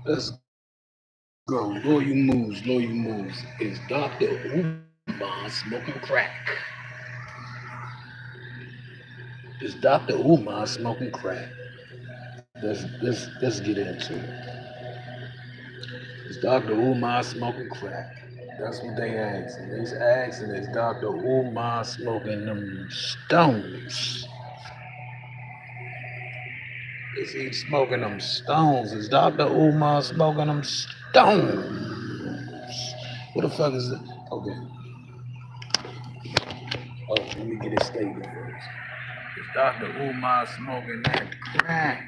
Let's go. Loyal moves, loyal moves. Is Dr. Umar smoking crack? Is Dr. Umar smoking crack? Let's get into it. Is Dr. Umar smoking crack? That's what they asking. They asking is Dr. Umar smoking them stones? Is he smoking them stones? Is Dr. Umar smoking them stones? What the fuck is it? Okay. Oh, let me get his statement first. Is Dr. Umar smoking that crack?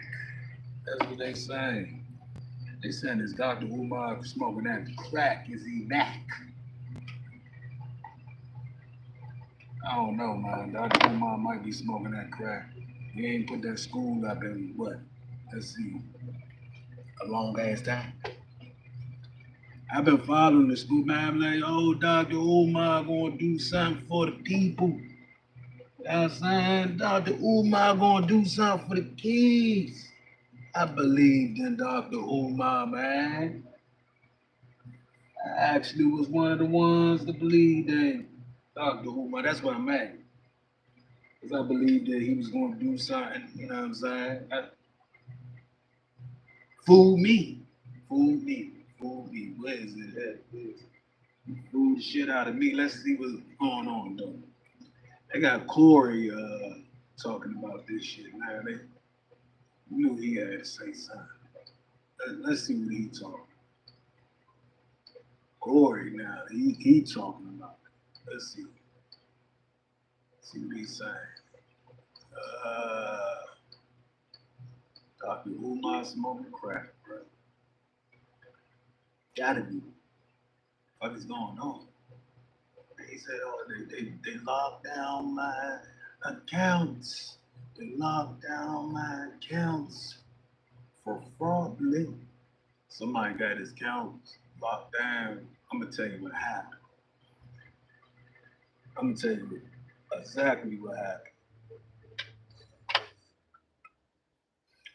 That's what they saying. They saying is Dr. Umar smoking that crack? Is he back? I don't know, man. Dr. Umar might be smoking that crack. He ain't put that school up in what? Let's see, a long ass time. I've been following the school, man. I'm like, oh, Dr. Umar gonna do something for the people. You know what I'm saying? Dr. Umar gonna do something for the kids. I believed in Dr. Umar, man. I actually was one of the ones that believed in Dr. Umar. That's what I'm at. Because I believed that he was going to do something, you know what I'm saying? Fool me. Fool me. Fool me. Where is it at? Fool the shit out of me. Let's see what's going on, though. They got Corey talking about this shit, man. They knew he had to say something. Let's see what he talking. Corey now, he talking about it. Let's see. See what he's saying. Uh, Dr. Umar smoking crack, bro. Gotta be. What is going on? He said, oh, they locked down my accounts. They locked down my accounts for fraudulent. Somebody got his accounts locked down. I'm gonna tell you what happened. I'm gonna tell you exactly what happened.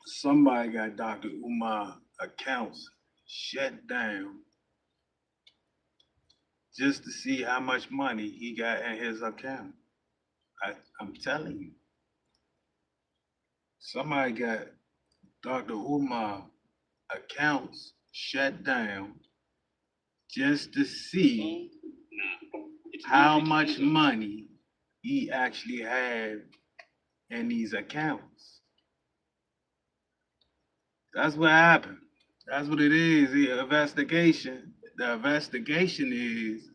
Somebody got Dr. Umar accounts shut down just to see how much money he got in his account. I'm telling you, somebody got Dr. Umar accounts shut down just to see how much money he actually had in these accounts. That's what happened. That's what it is. The investigation. The investigation is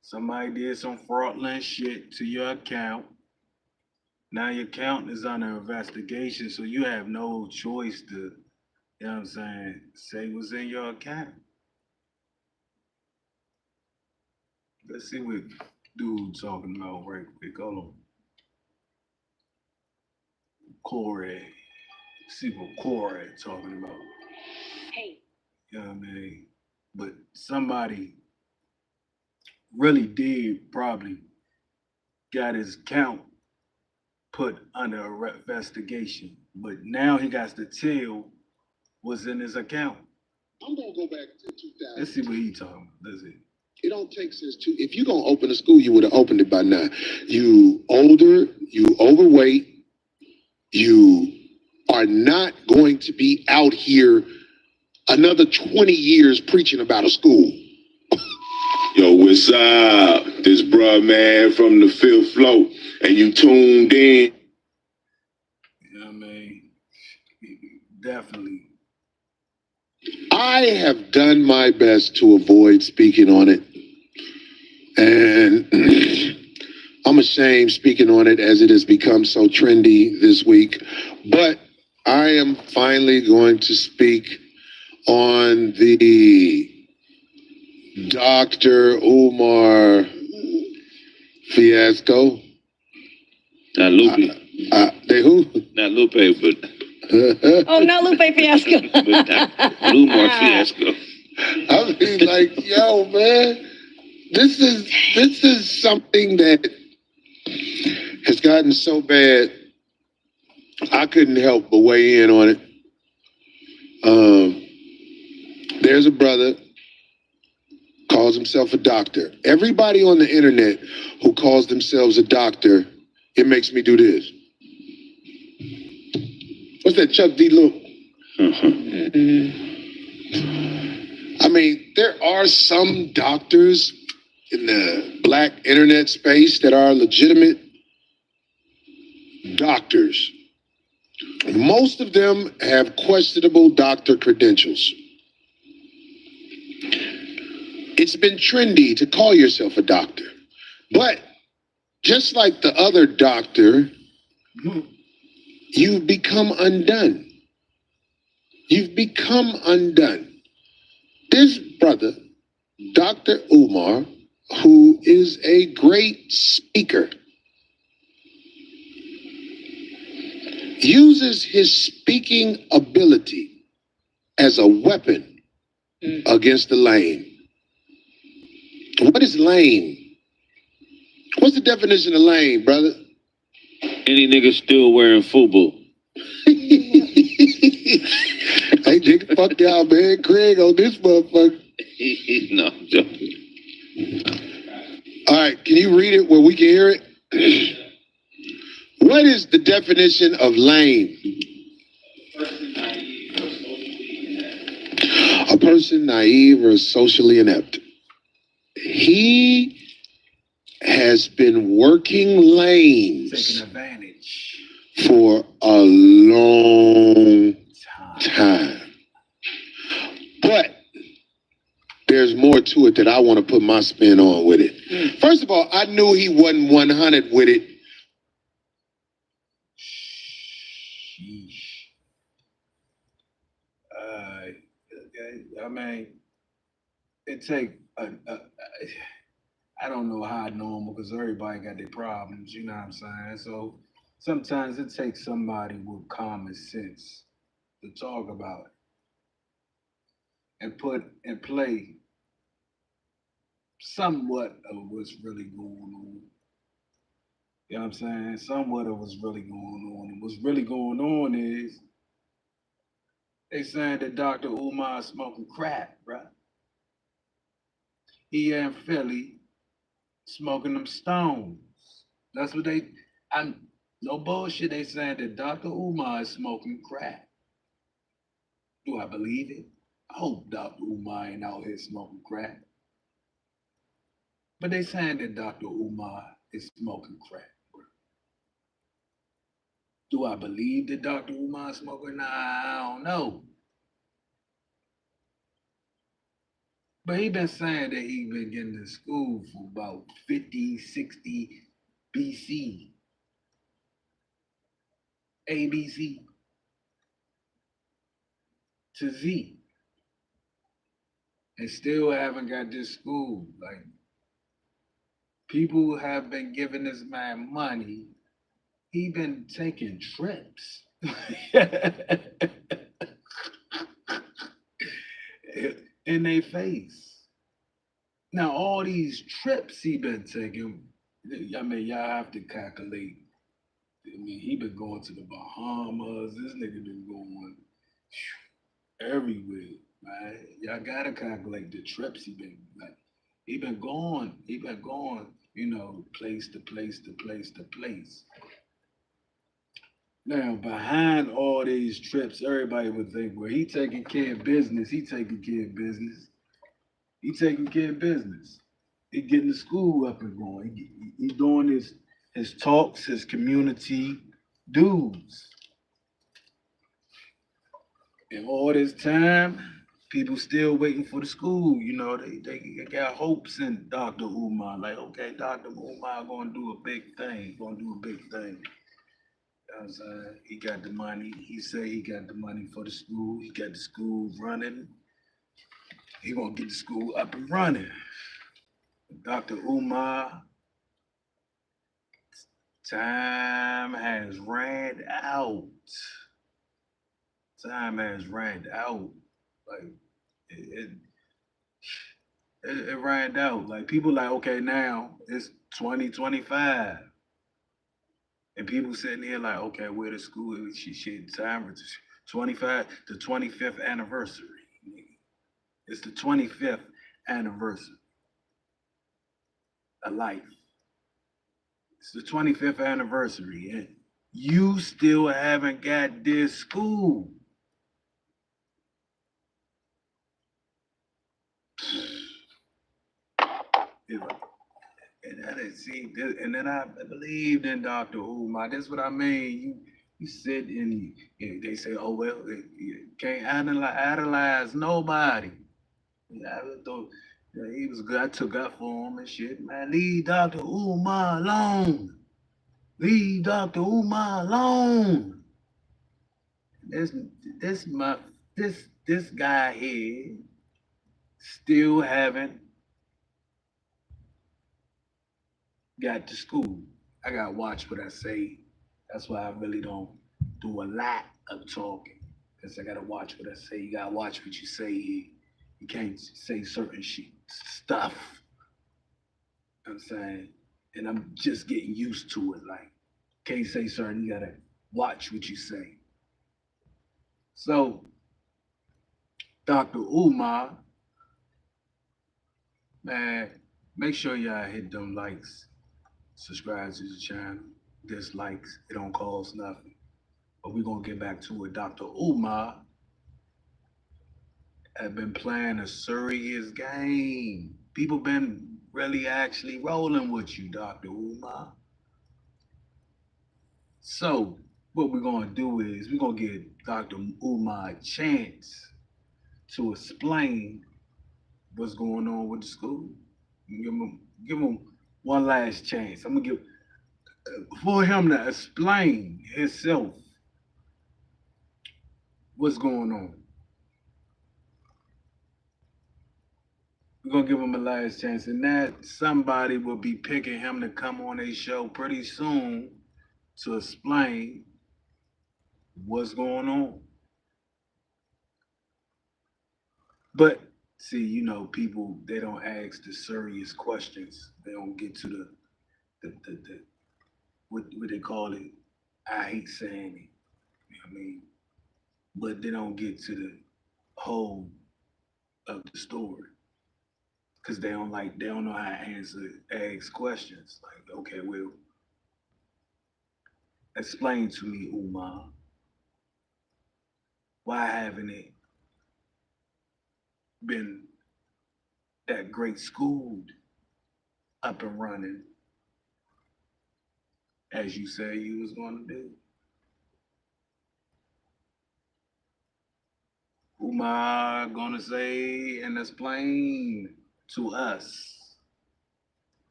somebody did some fraudulent shit to your account. Now your account is under investigation, so you have no choice to, you know what I'm saying, say what's in your account. Let's see what dude talking about right quick. Hold on. Corey. See what Corey talking about. You know what I mean? But somebody really did probably got his account put under investigation. But now he got to tell what's in his account. I'm gonna go back to 2000. Let's see what he talking about. Let's see. It don't take since two. If you're gonna open a school, you would have opened it by now. You older, you overweight, you are not going to be out here another 20 years preaching about a school. Yo, what's up? This bruh man from the fifth floor, and you tuned in. You know what I mean? Definitely. I have done my best to avoid speaking on it. And I'm ashamed speaking on it as it has become so trendy this week. But I am finally going to speak on the Dr. Umar fiasco. Not Lupe. They who? Not Lupe, but Oh, not Lupe fiasco. but Umar fiasco. I mean, like, yo, man, this is something that has gotten so bad. I couldn't help but weigh in on it. there's a brother, calls himself a doctor. Everybody on the internet who calls themselves a doctor, it makes me do this. What's that, Chuck D. Look? I mean, there are some doctors in the black internet space that are legitimate doctors. Most of them have questionable doctor credentials. It's been trendy to call yourself a doctor. But just like the other doctor, you've become undone. You've become undone. This brother, Dr. Umar, who is a great speaker, uses his speaking ability as a weapon against the lame. What is lame? What's the definition of lame, brother? Any nigga still wearing FUBU. Hey, nigga, fuck y'all, man. Craig on this motherfucker. No, I'm joking. All right, can you read it where we can hear it? What is the definition of lame? A person naive or socially inept. He has been working lanes Taking advantage. for a long time. But there's more to it that I want to put my spin on with it. First of all, I knew he wasn't 100 with it. I mean, it take I don't know how normal, because everybody got their problems, you know what I'm saying? So sometimes it takes somebody with common sense to talk about it and put and play somewhat of what's really going on. You know what I'm saying? Somewhat of what's really going on. And what's really going on is they saying that Dr. Umar smoking crack, bro. He in Philly smoking them stones. That's what I'm no bullshit. They saying that Dr. Umar is smoking crack. Do I believe it? I hope Dr. Umar ain't out here smoking crack. But they saying that Dr. Umar is smoking crack, bro. Do I believe that Dr. Umar is smoking? Nah, I don't know. But he been saying that he been getting to school for about 50, 60 BC. ABC to Z. And still haven't got this school. Like, people have been giving this man money. He been taking trips. In their face. Now, all these trips he been taking, I mean, y'all have to calculate. I mean, he been going to the Bahamas. This nigga been going everywhere, man. Y'all gotta calculate the trips he been like. He been going, you know, place to place to place to place. Now, behind all these trips, everybody would think, well, he taking care of business. He taking care of business. He taking care of business. He getting the school up and going. He doing his talks, his community dues. And all this time, people still waiting for the school. You know, they got hopes in Dr. Umar. Like, okay, Dr. Umar gonna do a big thing. Gonna do a big thing. You know what I'm saying? He got the money. He say he got the money for the school. He got the school running. He gonna get the school up and running. Dr. Umar, time has ran out. Time has ran out. Like it, it ran out. Like people like, okay, now it's 2025. And people sitting here like, okay, where the school? Shit, time 25, the 25th anniversary. It's the 25th anniversary of life. It's the 25th anniversary, and you still haven't got this school. If I- and I didn't see this, and then I believed in Dr. Umar. That's what I mean. You sit and they say, oh well, you can't analyze nobody. Yeah, I thought he was good. I took up for him and shit. Man, leave Dr. Umar alone. Leave Dr. Umar alone. This this my this guy here still haven't got to school. I gotta watch what I say. That's why I really don't do a lot of talking. Cause I gotta watch what I say. You gotta watch what you say here. You can't say certain stuff. You know what I'm saying, and I'm just getting used to it. Like, can't say certain. You gotta watch what you say. So, Dr. Umar, man, make sure y'all hit them likes, subscribe to the channel. Dislikes, it don't cost nothing. But we're gonna get back to it. Dr. Umar have been playing a serious game. People been really actually rolling with you, Dr. Umar. So what we're gonna do is we're gonna give Dr. Umar a chance to explain what's going on with the school. Give him one last chance. I'm gonna give for him to explain himself what's going on. We're gonna give him a last chance, and that somebody will be picking him to come on a show pretty soon to explain what's going on. But see, people they don't ask the serious questions. They don't get to the what they call it. I hate saying it. You know what I mean? But they don't get to the whole of the story because they don't know how to ask questions. Like, okay, well, explain to me, Umar, why haven't it been that great school up and running as you say you was going to do? Umar gonna say and explain to us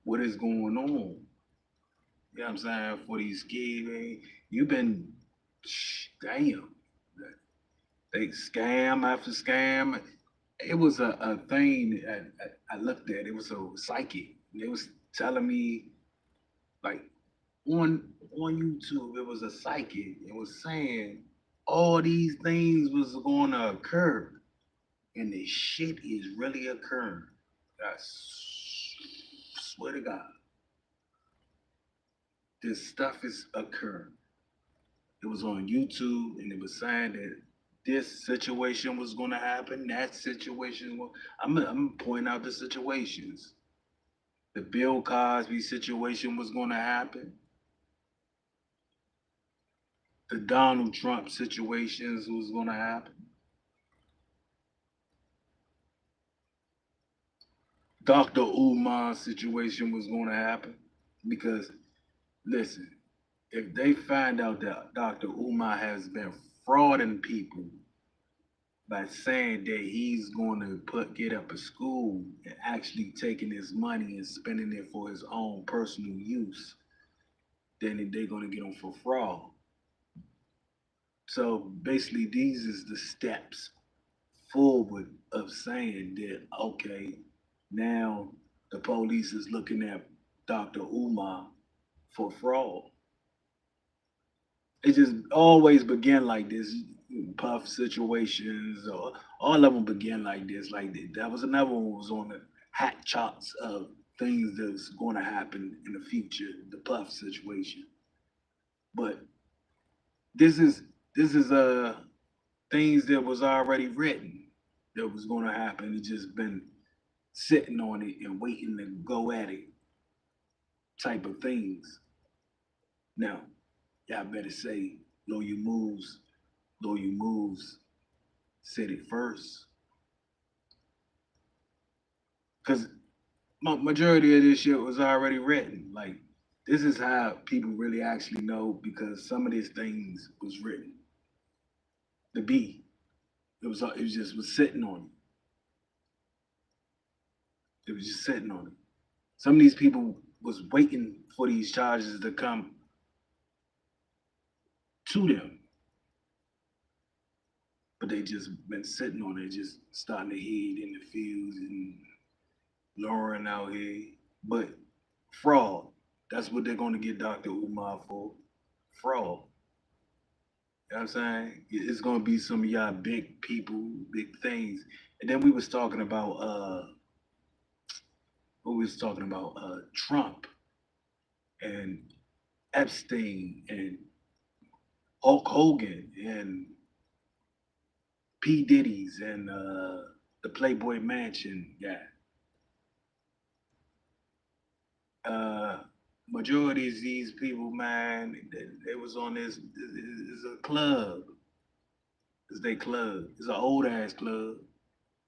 what is going on. You know what I'm saying? For these kids, you've been, damn, they scam after scam. It was a thing I looked at. It was a psychic. It was telling me, like, on YouTube, it was a psychic. It was saying all these things was going to occur, and the shit is really occurring. I swear to God, this stuff is occurring. It was on YouTube, and it was saying that this situation was going to happen. That situation. I'm pointing out the situations. The Bill Cosby situation was going to happen. The Donald Trump situations was going to happen. Dr. Umar's situation was going to happen. Because, listen, if they find out that Dr. Umar has been frauding people by saying that he's going to get up a school and actually taking his money and spending it for his own personal use, then they're going to get him for fraud. So basically, these is the steps forward of saying that, okay, now the police is looking at Dr. Umar for fraud. It just always begin like this. Puff situations, or all of them begin like this. Like that was another one was on the hat charts of things that's going to happen in the future. The Puff situation, but this is this is things that was already written. that was going to happen. He just been sitting on it and waiting to go at it type of things. Now, y'all better say Lawyer Moves said it first. Because majority of this shit was already written. Like, this is how people really actually know because some of these things was written. The B, it was just was sitting on it. It was just sitting on it. Some of these people was waiting for these charges to come to them, but they just been sitting on it, just starting to heat in the fields and lowering out here. But fraud, that's what they're gonna get Dr. Umar for. Fraud. You know what I'm saying? It's gonna be some of y'all big people, big things. And then we was talking about Trump and Epstein and Hulk Hogan and P. Diddy's and the Playboy Mansion guy. Majority of these people, man, they was on this. It's a club. It's their club. It's an old ass club.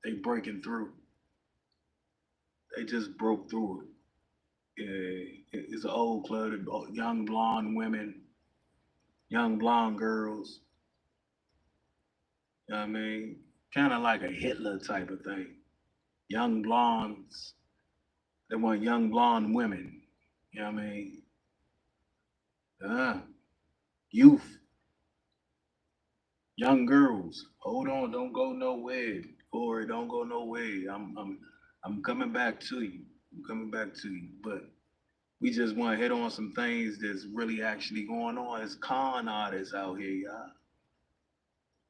They breaking through. They just broke through it. It's an old club. Young blonde women, young blonde girls. You know what I mean? Kind of like a Hitler type of thing. Young blondes. They want young blonde women. You know what I mean? Youth, young girls. Hold on, don't go nowhere. Corey, don't go nowhere. I'm coming back to you. I'm coming back to you. But we just want to hit on some things that's really actually going on. It's con artists out here, y'all.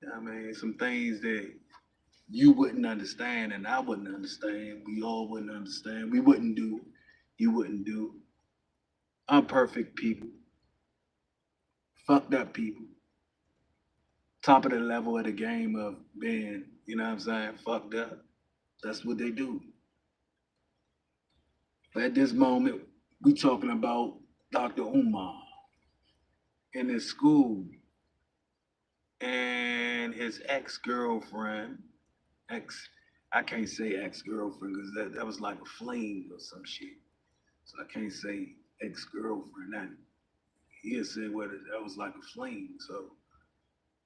You know what I mean? Some things that you wouldn't understand and I wouldn't understand. We all wouldn't understand. We wouldn't do. You wouldn't do. Imperfect people. Fucked up people. Top of the level of the game of being, you know what I'm saying, fucked up. That's what they do. But at this moment, we talking about Dr. Umar in his school and his ex-girlfriend, ex, I can't say ex-girlfriend because that was like a fling or some shit. So I can't say ex-girlfriend. He had said what that was like a fling. So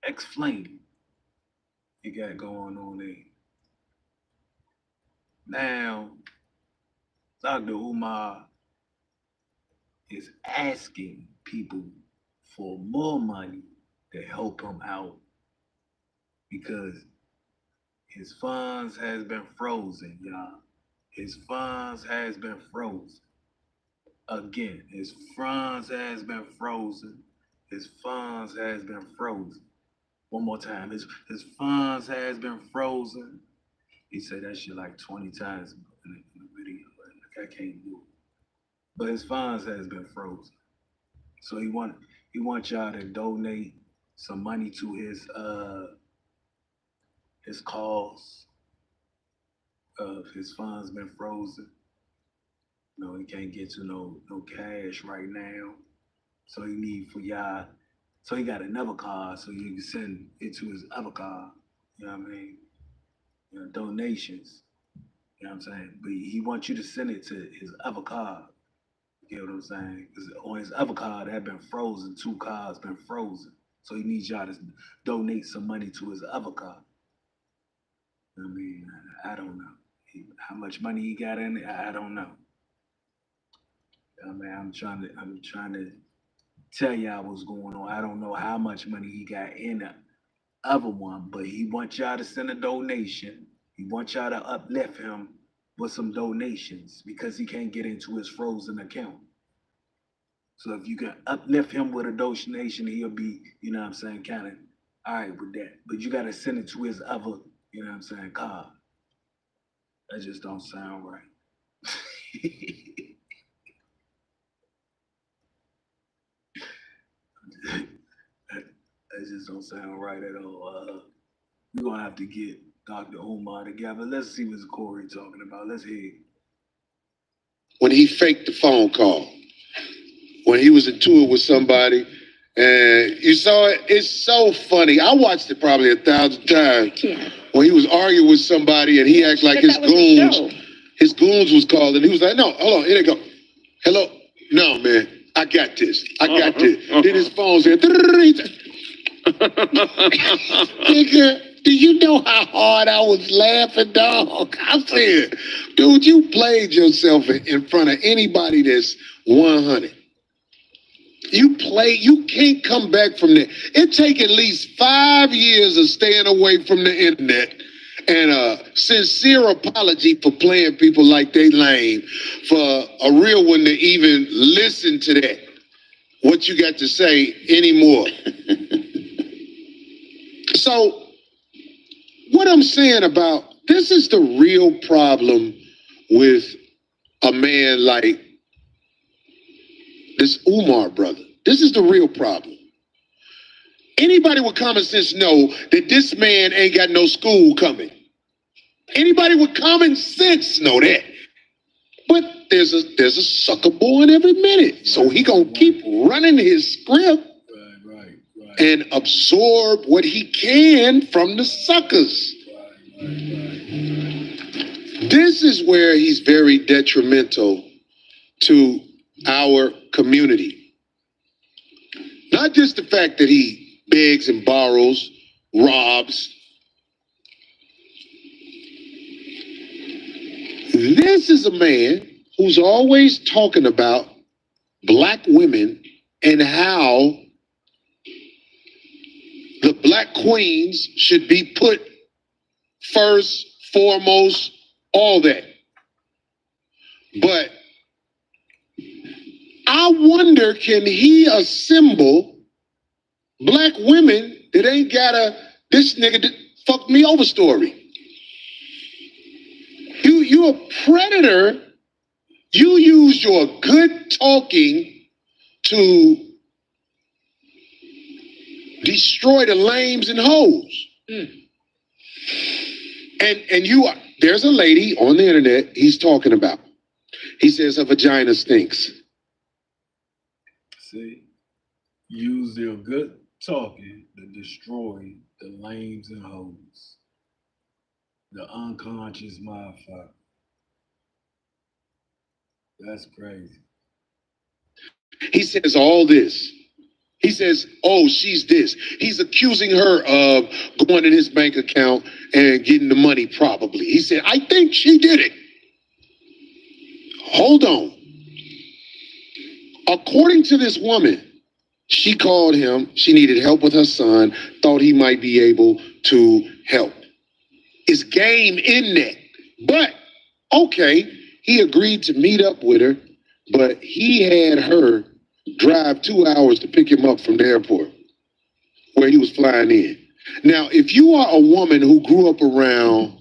ex-fling, he got going on there. Now, Dr. Umar is asking people for more money to help him out because his funds has been frozen, y'all. His funds has been frozen. Again, his funds has been frozen. His funds has been frozen. One more time. His funds has been frozen. He said that shit like 20 times in the video. Like I can't do it. But his funds has been frozen. So he want y'all to donate some money to his cause of his funds been frozen. No, he can't get to no cash right now. So he need for y'all. So he got another card so you can send it to his other card. You know what I mean? You know, donations. You know what I'm saying? But he wants you to send it to his other card. You get what I'm saying? Because on his other card that had been frozen, two cards been frozen. So he needs y'all to donate some money to his other card. I mean, I don't know. How much money he got in it, I don't know. I mean, I'm trying to tell y'all what's going on. I don't know how much money he got in the other one, but he wants y'all to send a donation. He wants y'all to uplift him with some donations because he can't get into his frozen account. So if you can uplift him with a donation, he'll be, you know what I'm saying, kind of all right with that. But you got to send it to his other, you know what I'm saying, card. That just don't sound right. that just don't sound right at all. We're gonna have to get Dr. Umar together. Let's see what Corey talking about. Let's hear. When he faked the phone call, when he was in tour with somebody, and you saw it. It's so funny. I watched it probably 1,000 times. Yeah. When he was arguing with somebody and he acted like his goons was calling. He was like, "No, hold on, here they go. Hello, no man, I got this. I got this." Then his phone said, "Nigga, do you know how hard I was laughing, dog?" I said, "Dude, you played yourself in front of anybody that's 100. You can't come back from that. It take at least 5 years of staying away from the internet and a sincere apology for playing people like they lame, for a real one to even listen to that. What you got to say anymore." So what I'm saying about this is the real problem with a man like this Umar brother. This is the real problem. Anybody with common sense know that this man ain't got no school coming. Anybody with common sense know that. But there's a sucker born every minute. So he gonna keep running his script and absorb what he can from the suckers. This is where he's very detrimental to our community. Not just the fact that he begs and borrows, robs. This is a man who's always talking about black women and how the black queens should be put first, foremost, all that. But I wonder, can he assemble black women that ain't got this nigga that fucked me over story? You a predator. You use your good talking to destroy the lames and hoes. And there's a lady on the internet he's talking about. He says her vagina stinks. See, use your good talking to destroy the lames and hoes. The unconscious motherfucker. That's crazy. He says all this. He says, "Oh, she's this." He's accusing her of going in his bank account and getting the money probably. He said, "I think she did it." Hold on. According to this woman, she called him. She needed help with her son, thought he might be able to help. It's game in that. But, okay, he agreed to meet up with her, but he had her drive 2 hours to pick him up from the airport where he was flying in. Now, if you are a woman who grew up around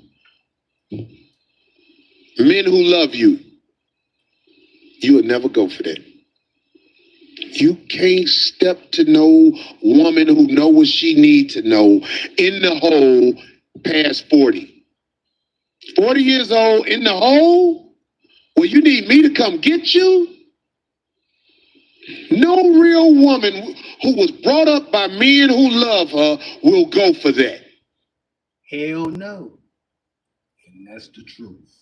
men who love you, you would never go for that. You can't step to no woman who know what she need to know in the hole past 40. 40 years old in the hole? Well, you need me to come get you? No real woman who was brought up by men who love her will go for that. Hell no. And that's the truth.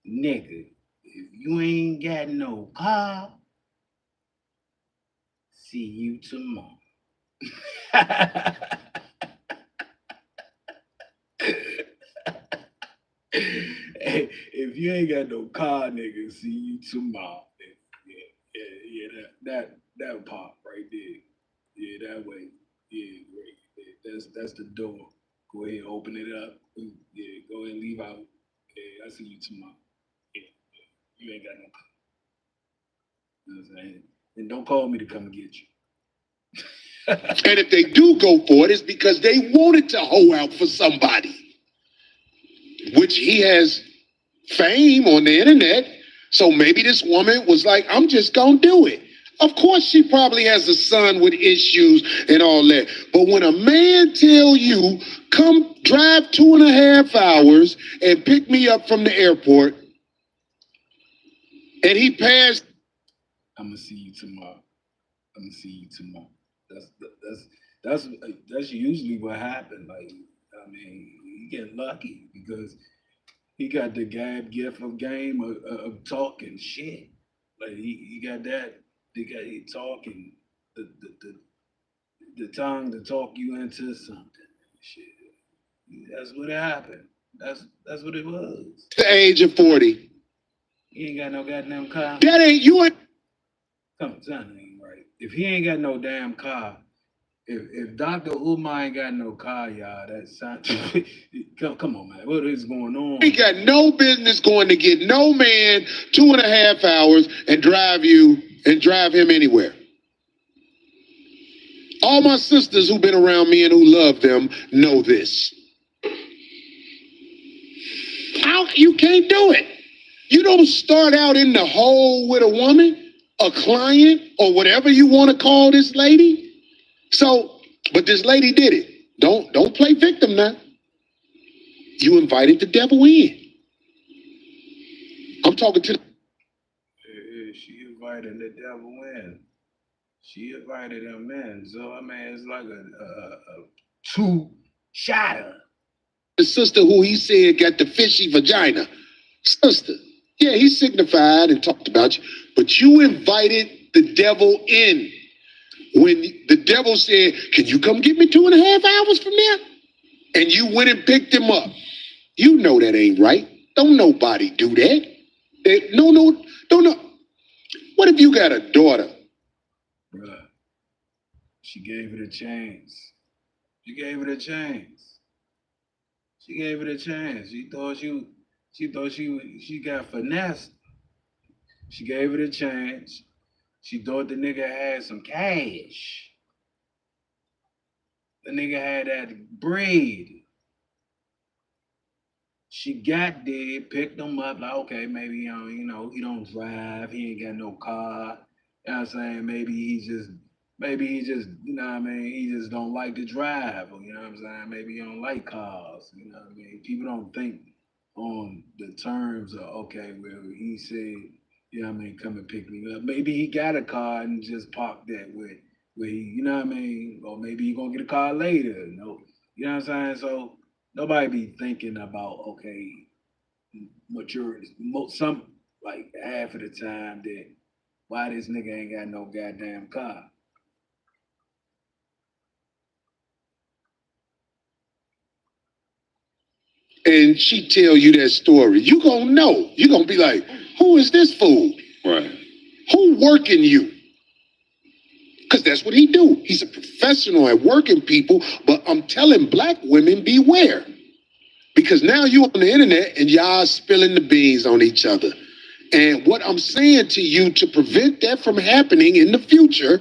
Nigga, if you ain't got no car, see you tomorrow. Hey, if you ain't got no car, nigga, see you tomorrow. Yeah, that pop right there. Yeah, that way. Yeah, great. Yeah, that's the door. Go ahead, open it up. Yeah, go ahead and leave out. Yeah, I see you tomorrow. Yeah, you ain't got no car. You know what I'm saying? And don't call me to come and get you. And if they do go for it, it's because they wanted to hoe out for somebody, which he has fame on the internet. So maybe this woman was like, "I'm just gonna do it. Of course, she probably has a son with issues and all that. But when a man tell you, come drive 2.5 hours and pick me up from the airport, and he passed. I'm gonna see you tomorrow. I'm gonna see you tomorrow. That's usually what happened. Like, I mean, he get lucky because he got the gift of game of talking shit. Like he got that. He talking the tongue to talk you into something. Shit. That's what happened. That's what it was. The age of 40. He ain't got no goddamn car. That ain't you. Come, son, ain't right. If he ain't got no damn car, if Dr. Umar ain't got no car, y'all, that's come on, man. What is going on? He got no business going to get no man 2.5 hours and drive him anywhere. All my sisters who've been around me and who love them know this. You can't do it. You don't start out in the hole with a woman, a client, or whatever you want to call this lady. So, but this lady did it. Don't play victim now. You invited the devil in. I'm talking to. She invited the devil in. She invited him in. So I mean, it's like a two-shotter. The sister who he said got the fishy vagina. Sister. Yeah, he signified and talked about you, but you invited the devil in. When the devil said, can you come get me 2.5 hours from there? And you went and picked him up. You know that ain't right. Don't nobody do that. No. What if you got a daughter? Bruh, she gave it a chance. She gave it a chance. She gave it a chance. She thought she got finessed. She gave it a chance. She thought the nigga had some cash. The nigga had that bread. She got there, picked him up, like, okay, maybe, he don't drive, he ain't got no car. You know what I'm saying? Maybe he just, you know what I mean? He just don't like to drive, or, you know what I'm saying? Maybe he don't like cars, you know what I mean? People don't think on the terms of, okay, well, he said, you know what I mean, come and pick me up. Maybe he got a car and just parked that where he, you know what I mean? Or maybe he gonna get a car later, you know what I'm saying? So nobody be thinking about, okay, maturity. Some, like half of the time, that why this nigga ain't got no goddamn car. And she tell you that story, you gonna know. You gonna be like, who is this fool? Right. Who working you? Because that's what he do. He's a professional at working people, but I'm telling black women, beware. Because now you on the internet and y'all spilling the beans on each other. And what I'm saying to you to prevent that from happening in the future,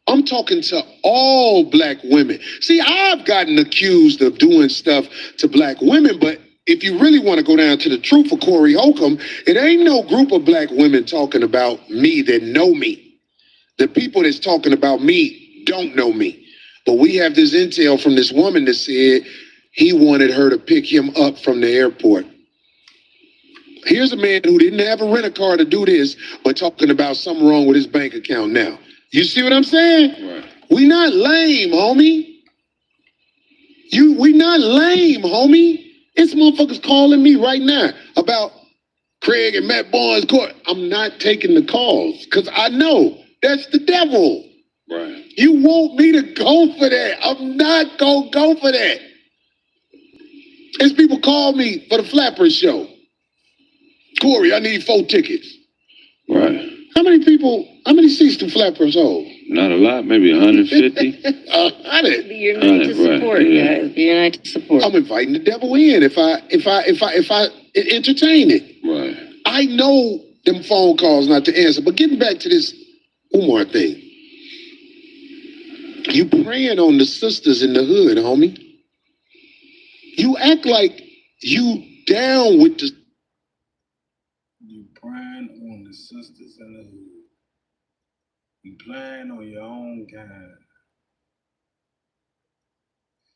I'm talking to all black women. See, I've gotten accused of doing stuff to black women, but if you really want to go down to the truth of Corey Holcomb, it ain't no group of black women talking about me that know me. The people that's talking about me don't know me. But we have this intel from this woman that said he wanted her to pick him up from the airport. Here's a man who didn't have a rent-a-car to do this, but talking about something wrong with his bank account now. You see what I'm saying? Right. We not lame, homie. We not lame, homie. It's motherfuckers calling me right now about Craig and Matt Barnes court. I'm not taking the calls because I know that's the devil. Right. You want me to go for that. I'm not going to go for that. As people call me for the Flapper show. Corey, I need 4 tickets. Right. How many seats do Flappers hold? Not a lot, maybe 150. 100. Be your night to support, yeah. guys. Be your night to support. I'm inviting the devil in if I entertain it. Right. I know them phone calls not to answer. But getting back to this Umar thing. You praying on the sisters in the hood, homie. You act like you down with the. You praying on the sisters in the hood. You playing on your own kind.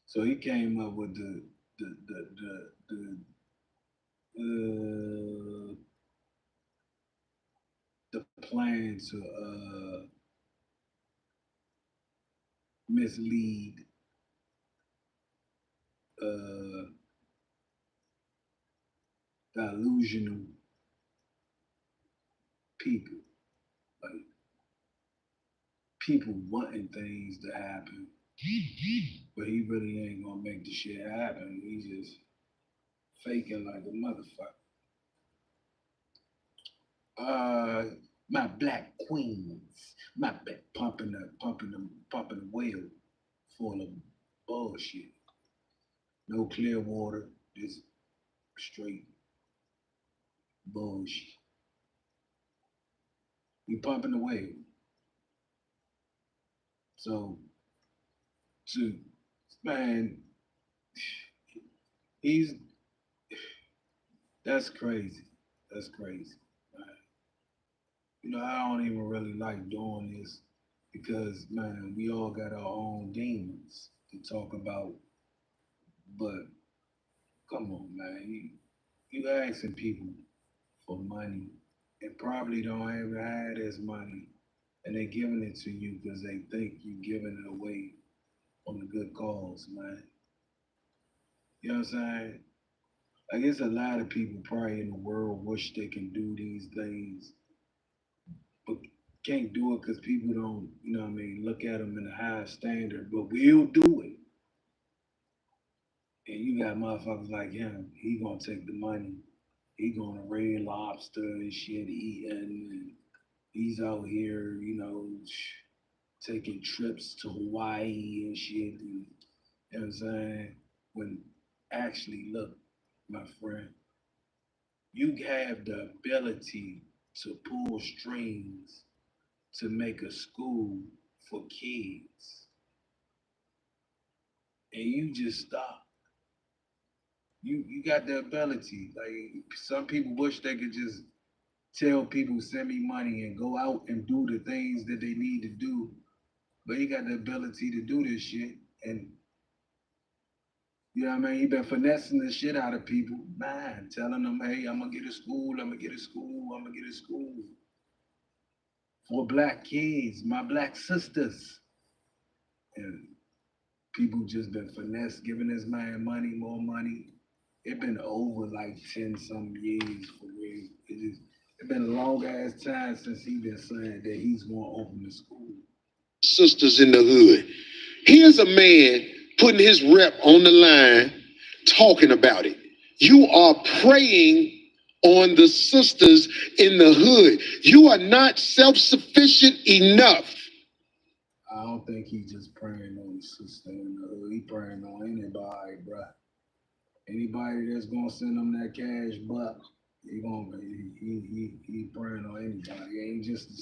So he came up with the plan to mislead delusional people, like people wanting things to happen, but he really ain't gonna make the shit happen. He's just faking like a motherfucker. My black queens, my black pumping the whale full of bullshit. No clear water, just straight bullshit. We pumping the whale. So, man, that's crazy. That's crazy. You know, I don't even really like doing this because, man, we all got our own demons to talk about. But come on, man, you asking people for money and probably don't even have this money, and they giving it to you because they think you giving it away on a good cause, man. You know what I'm saying? I guess a lot of people probably in the world wish they can do these things, but can't do it because people don't, you know what I mean, look at them in a high standard, but we'll do it. And you got motherfuckers like him, he gonna take the money, he gonna Red Lobster and shit eating, and he's out here, you know, taking trips to Hawaii and shit, and, you know what I'm saying? When actually, look, my friend, you have the ability to pull strings to make a school for kids, and you just stop. You got the ability. Like some people wish they could just tell people send me money and go out and do the things that they need to do, but you got the ability to do this shit, and you know what I mean? He been finessing the shit out of people, man, telling them, hey, I'm gonna get a school, I'm gonna get a school, I'm gonna get a school for black kids, my black sisters. And people just been finesse, giving this man money, more money. It been over like 10 some years for real. It been a long ass time since he been saying that he's gonna open the school. Sisters in the hood. Here's a man putting his rep on the line, talking about it. You are preying on the sisters in the hood. You are not self-sufficient enough. I don't think he just praying on the sister in the hood. He praying on anybody, bruh. Anybody that's gonna send him that cash buck, he praying on anybody. It ain't just the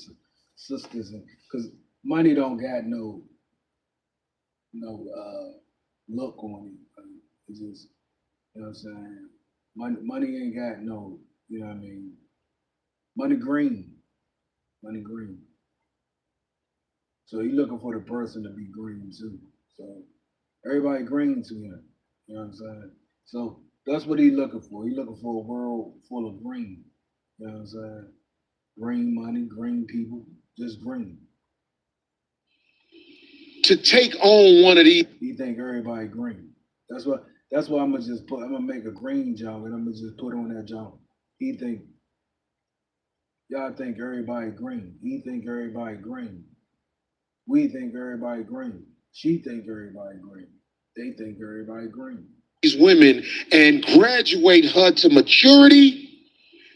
sisters, because money don't got no look on it. It's just, you know what I'm saying? Money ain't got no, you know what I mean? Money green. So he looking for the person to be green too. So everybody green to him. You know what I'm saying? So that's what he looking for. He looking for a world full of green. You know what I'm saying? Green money, green people, just green. To take on one of these. He think everybody green. That's why I'm gonna make a green job and I'm gonna just put on that job. He think y'all think everybody green. He think everybody green. We think everybody green. She think everybody green. They think everybody green. These women and graduate her to maturity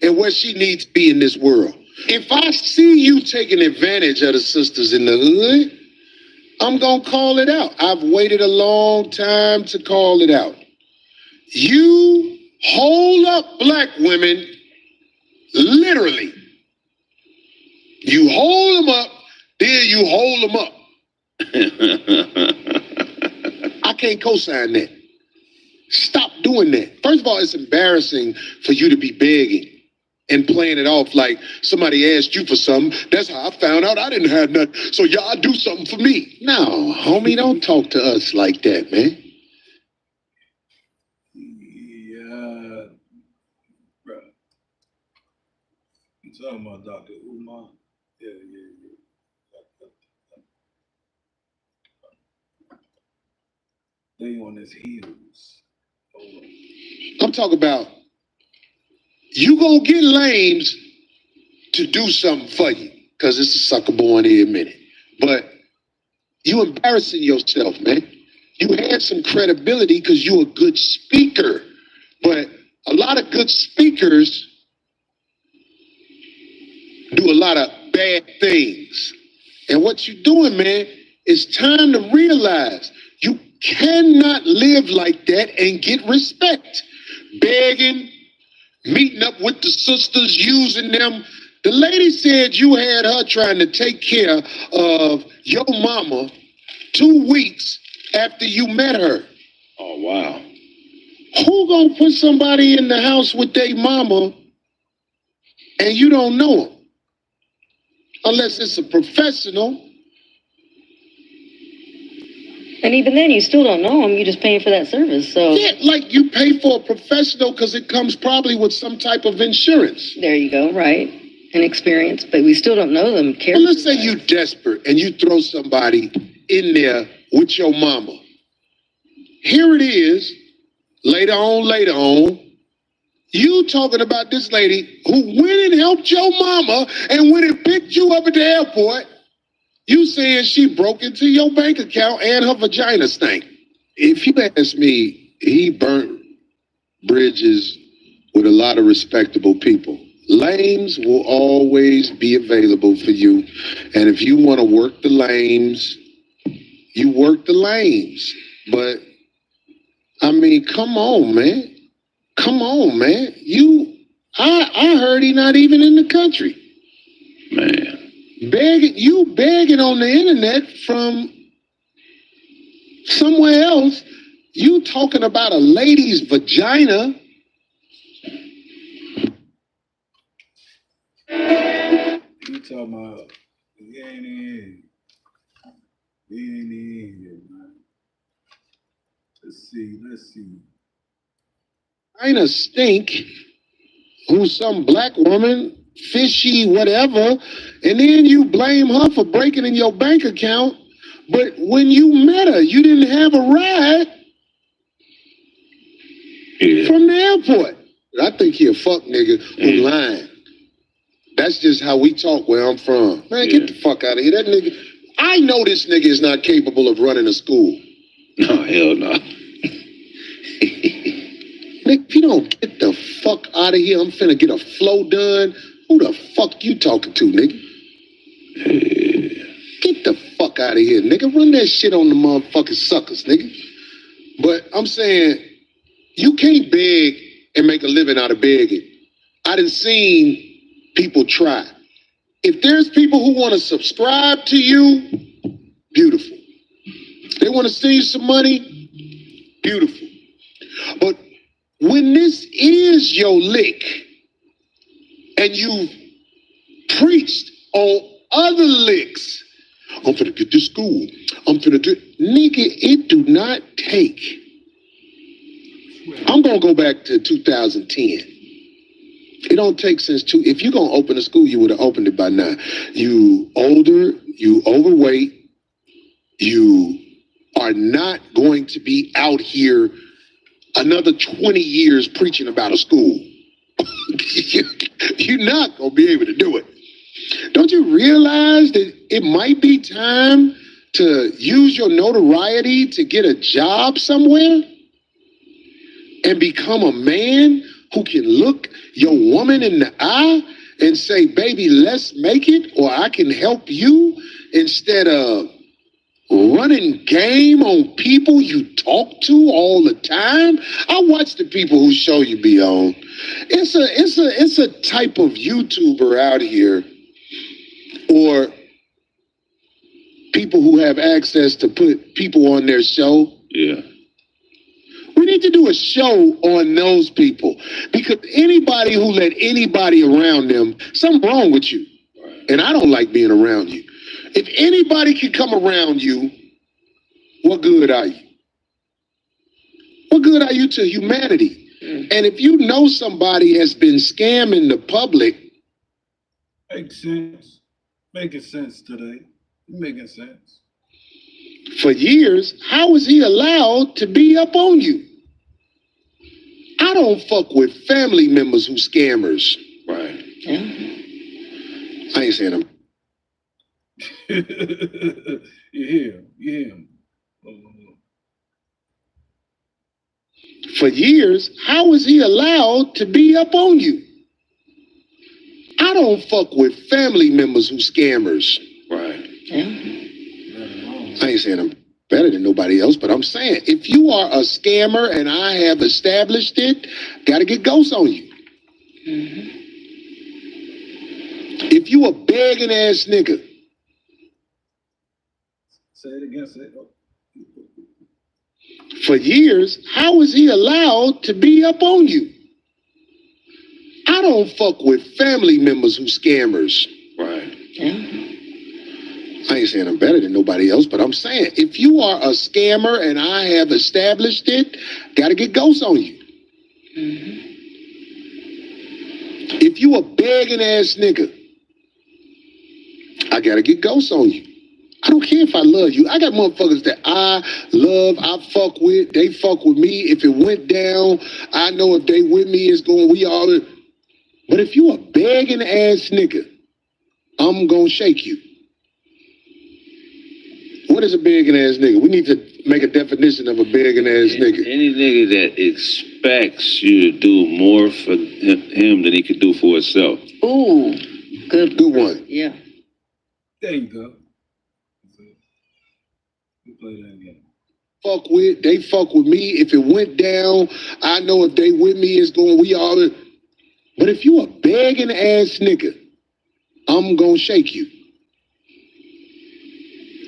and where she needs to be in this world. If I see you taking advantage of the sisters in the hood, I'm going to call it out. I've waited a long time to call it out. You hold up black women, literally. You hold them up, then you hold them up. I can't co-sign that. Stop doing that. First of all, it's embarrassing for you to be begging. and playing it off like somebody asked you for something. That's how I found out I didn't have nothing. So y'all do something for me. No, homie, don't talk to us like that, man. Yeah, bro. You talking about Dr. UMAR? Yeah. They on his heels. I'm talking about you gonna get lames to do something for you, because it's a sucker born here in a minute. But you embarrassing yourself, man. You had some credibility because you a good speaker. But a lot of good speakers do a lot of bad things. And what you're doing, man, it's time to realize you cannot live like that and get respect. Begging, meeting up with the sisters, using them. The lady said you had her trying to take care of your mama 2 weeks after you met her. Oh, wow. Who gonna put somebody in the house with their mama and you don't know them? Unless it's a professional. And even then, you still don't know them. You're just paying for that service. So Yeah, like you pay for a professional because it comes probably with some type of insurance. there you go, right? And experience, but we still don't know them. Well, let's say you desperate and you throw somebody in there with your mama. Here it is, later on, you talking about this lady who went and helped your mama and went and picked you up at the airport. You saying she broke into your bank account and her vagina stank. If you ask me, he burnt bridges with a lot of respectable people. Lames will always be available for you. And if you want to work the lames, you work the lames. But, I mean, come on, man. I heard he not even in the country. Man. Begging on the internet from somewhere else. You talking about a lady's vagina. You talking about he ain't in here, man. Let's see. Vagina stink. Who's some black woman, fishy, whatever, and then you blame her for breaking in your bank account. But when you met her, you didn't have a ride from the airport. I think he a fuck nigga who lying. That's just how we talk where I'm from. Man, get the fuck out of here. That nigga, I know this nigga is not capable of running a school. No, hell no. Nick, if you don't get the fuck out of here, I'm finna get a flow done. Who the fuck you talking to, nigga? Get the fuck out of here, nigga. Run that shit on the motherfucking suckers, nigga. But I'm saying, you can't beg and make a living out of begging. I done seen people try. If there's people who want to subscribe to you, beautiful. They want to send you some money, beautiful. But when this is your lick and you've preached on other licks, I'm finna get to school. I'm finna do, nigga, it do not take. I'm gonna go back to 2010. It don't take if you're gonna open a school, you would have opened it by now. You older, you overweight, you are not going to be out here another 20 years preaching about a school. You're not gonna be able to do it. Don't you realize that it might be time to use your notoriety to get a job somewhere and become a man who can look your woman in the eye and say, baby, let's make it, or I can help you, instead of running game on people you talk to all the time? I watch the people who show you be on. It's a type of YouTuber out here, or people who have access to put people on their show. Yeah. We need to do a show on those people. Because anybody who let anybody around them, something wrong with you. And I don't like being around you. If anybody can come around you, what good are you? What good are you to humanity? And if you know somebody has been scamming the public, makes sense. Making sense today. Making sense. For years, how is he allowed to be up on you? I don't fuck with family members who scammers. Right. Yeah. I ain't saying them. You hear him. You hear him. For years, how is he allowed to be up on you? I don't fuck with family members who scammers. Right. Yeah. I ain't saying I'm better than nobody else, but I'm saying if you are a scammer and I have established it, gotta get ghosts on you. Mm-hmm. If you a begging ass nigga, Say it again. Say it. for years, how is he allowed to be up on you? I don't fuck with family members who scammers. Right. Yeah. I ain't saying I'm better than nobody else, but I'm saying if you are a scammer and I have established it, gotta get ghosts on you. Mm-hmm. If you a begging ass nigga, I gotta get ghosts on you. I don't care if I love you. I got motherfuckers that I love, I fuck with, they fuck with me. If it went down, I know if they with me, it's going, we all. But if you a begging ass nigga, I'm gonna shake you. What is a begging ass nigga? We need to make a definition of a begging ass nigga. Any nigga that expects you to do more for him than he could do for himself. Ooh, good one. Yeah. There you go. You play that again. Fuck with, they fuck with me. If it went down, I know if they with me, it's going, we all. But if you a begging ass nigga, I'm gonna shake you.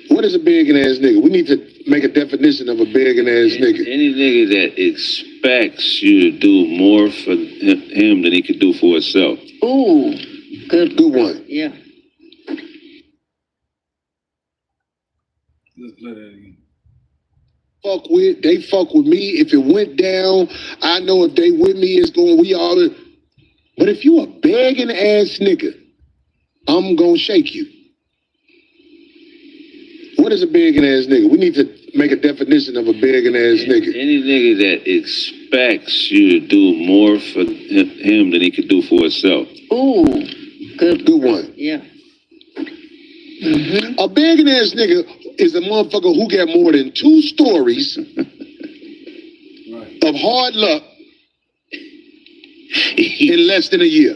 What is a begging ass nigga? We need to make a definition of a begging ass nigga. Any nigga that expects you to do more for him than he could do for himself. Ooh, good one. Yeah. Let's play that again. Fuck with, they fuck with me. If it went down, I know if they with me, it's going, we all. But if you a begging ass nigga, I'm gonna shake you. What is a begging ass nigga? We need to make a definition of a begging ass nigga. Any nigga that expects you to do more for him than he could do for himself. Ooh, good one. Yeah. Mm-hmm. A begging ass nigga is a motherfucker who got more than 2 stories Right. of hard luck in less than a year.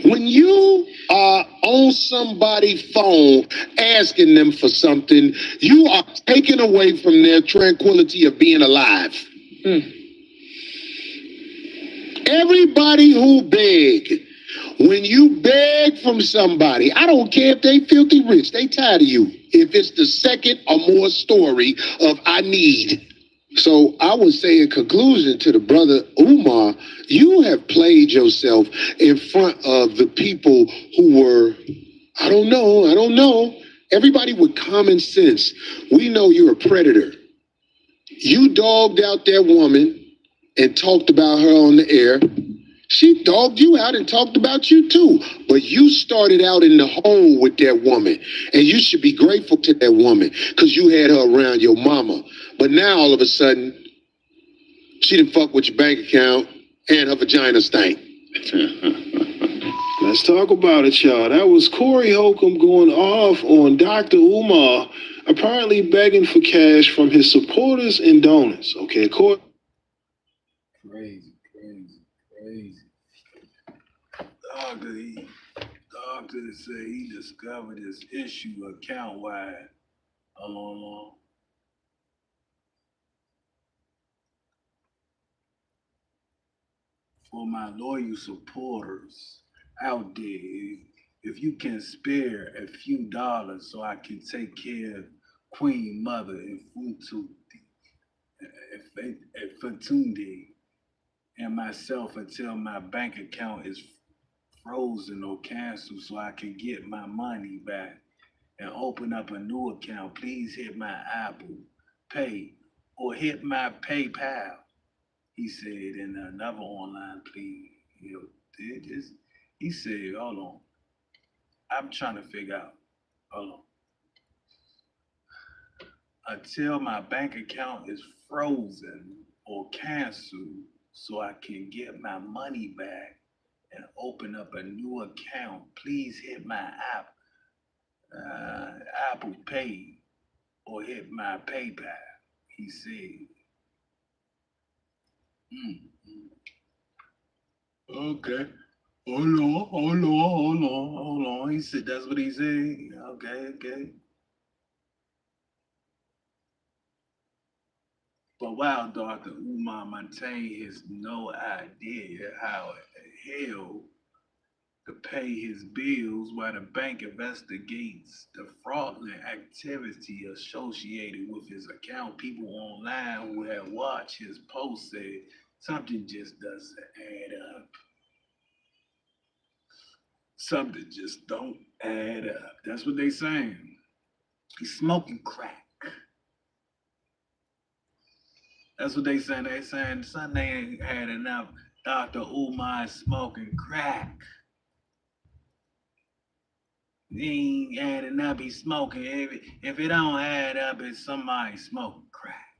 When you are on somebody's phone asking them for something, you are taken away from their tranquility of being alive. Everybody who beg, when you beg from somebody, I don't care if they filthy rich, they tired of you. If it's the second or more story of I need. So I would say in conclusion to the brother Umar, you have played yourself in front of the people who were, I don't know. Everybody with common sense, we know you're a predator. You dogged out that woman and talked about her on the air. She dogged you out and talked about you too. But you started out in the hole with that woman. And you should be grateful to that woman because you had her around your mama. But now all of a sudden, she didn't fuck with your bank account and her vagina stank. Let's talk about it, y'all. That was Corey Holcomb going off on Dr. Umar, apparently begging for cash from his supporters and donors. Okay, Corey. Crazy. Doctor say he discovered this issue account-wide. Long. For my loyal supporters out there, if you can spare a few dollars so I can take care of Queen Mother and Fatunde, and myself until my bank account is frozen or canceled so I can get my money back and open up a new account. Please hit my Apple Pay or hit my PayPal, he said in another online plea. He said, hold on. I'm trying to figure out. Hold on. Until my bank account is frozen or canceled so I can get my money back and open up a new account, please hit my Apple Pay or hit my PayPal, he said. Okay. Hold on. He said that's what he said. Okay. But while Dr. Umar maintained has no idea how the hell to pay his bills while the bank investigates the fraudulent activity associated with his account, people online who had watched his post said something just doesn't add up. Something just don't add up. That's what they saying. He's smoking crack. That's what they saying. They saying son, they ain't had enough. Dr. Umar smoking crack. He ain't adding up. He's smoking. If it don't add up, it's somebody smoking crack.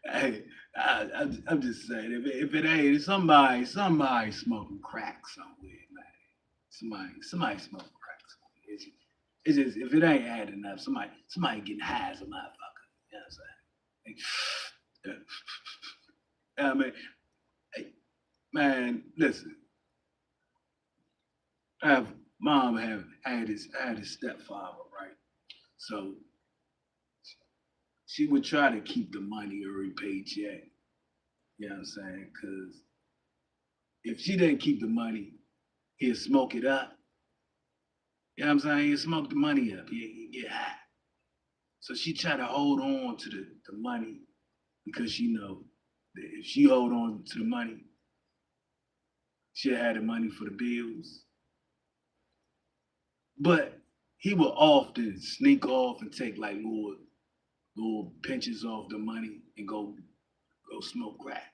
Hey, I'm just saying, if it ain't somebody smoking crack somewhere, man. Somebody smoking crack somewhere. It's just if it ain't adding up, somebody getting high as a motherfucker. You know what I'm saying? I mean, hey, man, listen. Mom had his stepfather, right? So she would try to keep the money every paycheck. You know what I'm saying? Because if she didn't keep the money, he'd smoke it up. You know what I'm saying? He'd smoke the money up. He'd get high. So she tried to hold on to the money because she know that if she hold on to the money, she'll have the money for the bills. But he would often sneak off and take like little pinches off the money and go smoke crack.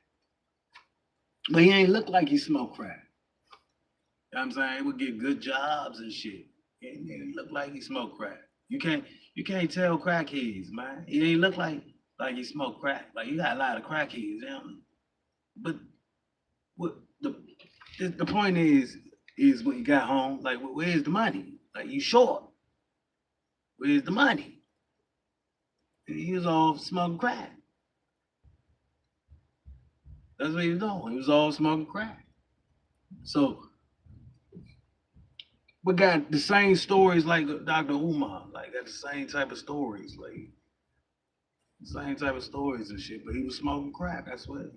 But he ain't look like he smoked crack. You know what I'm saying? He would get good jobs and shit. He ain't look like he smoked crack. You can't tell crackheads, man. He ain't look like he smoked crack. Like you got a lot of crackheads, you know? But what the point is when you got home, like where's the money? Like you short. Where's the money? And he was all smoking crack. That's what he was doing. He was all smoking crack. So we got the same stories like Dr. Umar. Like got the same type of stories, like the same type of stories and shit. But he was smoking crack. That's what.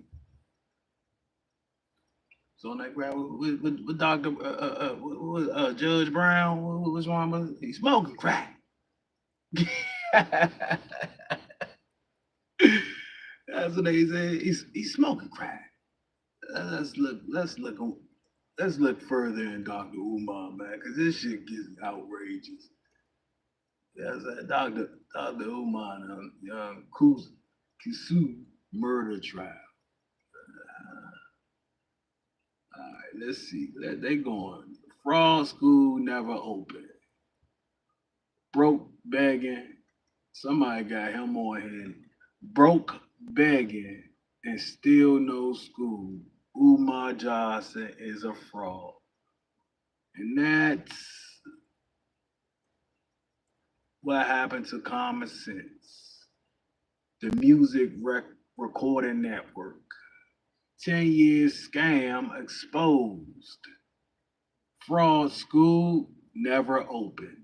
So on that grab with Dr. Judge Brown, which one was he smoking crack? That's what they said. He's smoking crack. Let's look further in Dr. Umar, man, because this shit gets outrageous. That's Dr. Umar, young Kisu murder trial. All right, let's see. They going. Fraud school never opened. Broke begging. Somebody got him on here. Broke begging and still no school. Umar Johnson is a fraud. And that's what happened to Common Sense, the music recording network. 10 years scam exposed. Fraud school never opened.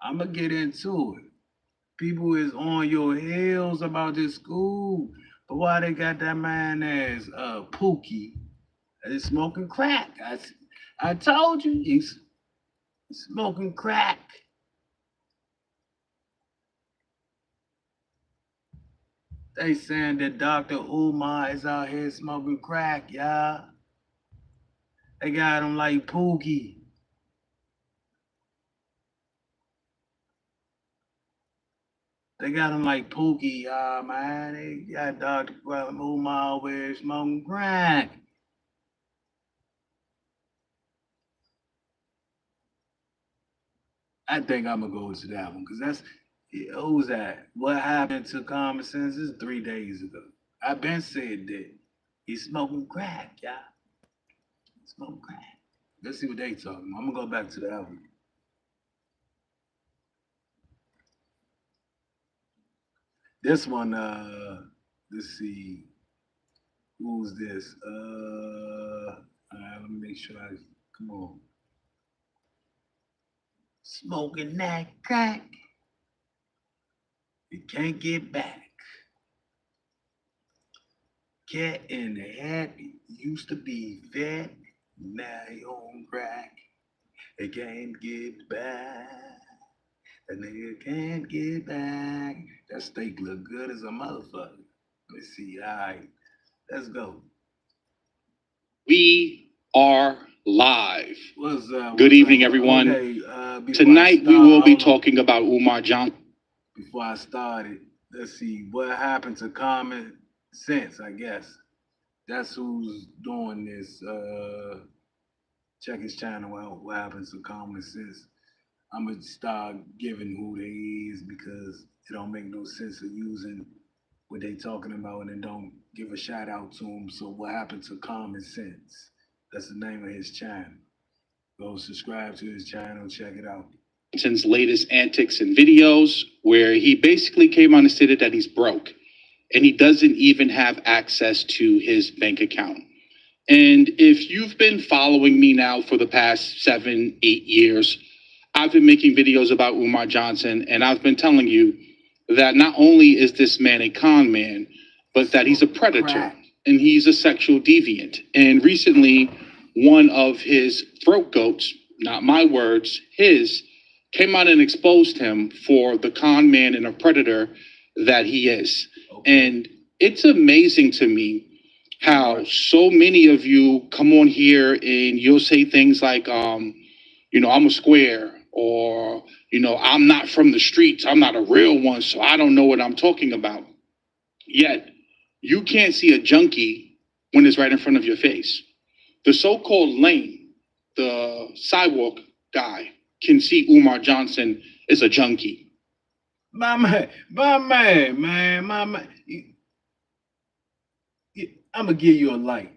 I'm going to get into it. People is on your heels about this school, but why they got that man as Pookie is smoking crack? I told you he's smoking crack. They saying that Dr. Umar is out here smoking crack, y'all. They got him like Pookie. They got him like Pookie, y'all, man. They got Dr. Umar over here smoking crack. I think I'm gonna go to that one because that's who's that? What happened to common sense is 3 days ago. I been said that he's smoking crack, y'all. Smoking crack. Let's see what they talking about. I'm gonna go back to the album. This one, let's see, who's this? Let me make sure I come on. Smoking that crack, you can't get back. Cat in the hat used to be fat, now he on crack. It can't get back. A nigga can't get back. That steak look good as a motherfucker. Let's see. All right, let's go. We are live. What's up? Good evening, everyone. Okay, Tonight we will be talking about Umar Johnson. Before I started, let's see what happened to common sense. I guess that's who's doing this. Check his channel out. What happens to common sense? I'm gonna start giving who they is because it don't make no sense of using what they talking about and then don't give a shout out to him. So what happened to common sense? That's the name of his channel. Go subscribe to his channel, check it out. Johnson's latest antics and videos where he basically came on and stated that he's broke and he doesn't even have access to his bank account. And if you've been following me now for the past 7, 8 years, I've been making videos about Umar Johnson, and I've been telling you that not only is this man a con man, but that he's a predator and he's a sexual deviant. And recently, one of his throat goats, not my words, his, came out and exposed him for the con man and a predator that he is. And it's amazing to me how so many of you come on here and you'll say things like, I'm a square, or, I'm not from the streets. I'm not a real one, so I don't know what I'm talking about. Yet, you can't see a junkie when it's right in front of your face. The so-called lame, the sidewalk guy, can see Umar Johnson is a junkie. My man. I'm gonna give you a light.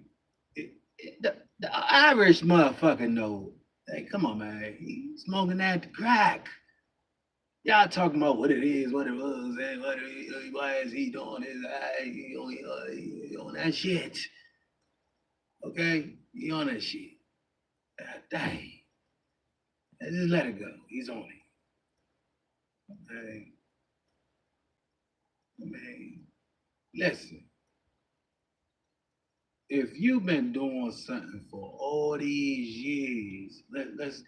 The Irish motherfucker know. Hey, come on, man. He's smoking that crack. Y'all talking about what it is, what it was, and why is he doing this? He on that shit. Okay? He on that shit. Dang. Just let it go. He's on it. Okay? Man, listen. If you've been doing something for all these years, let's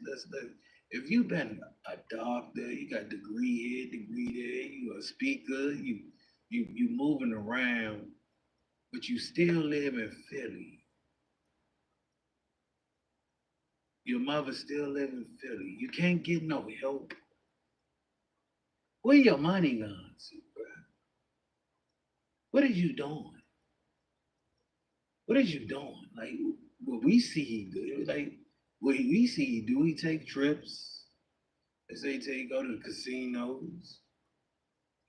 if you've been a doctor, you got degree here, degree there, you a speaker, you moving around, but you still live in Philly. Your mother still live in Philly. You can't get no help. Where your money gone to, bro? What are you doing? What is you doing? Like what we see he do, he take trips. They say he go to the casinos.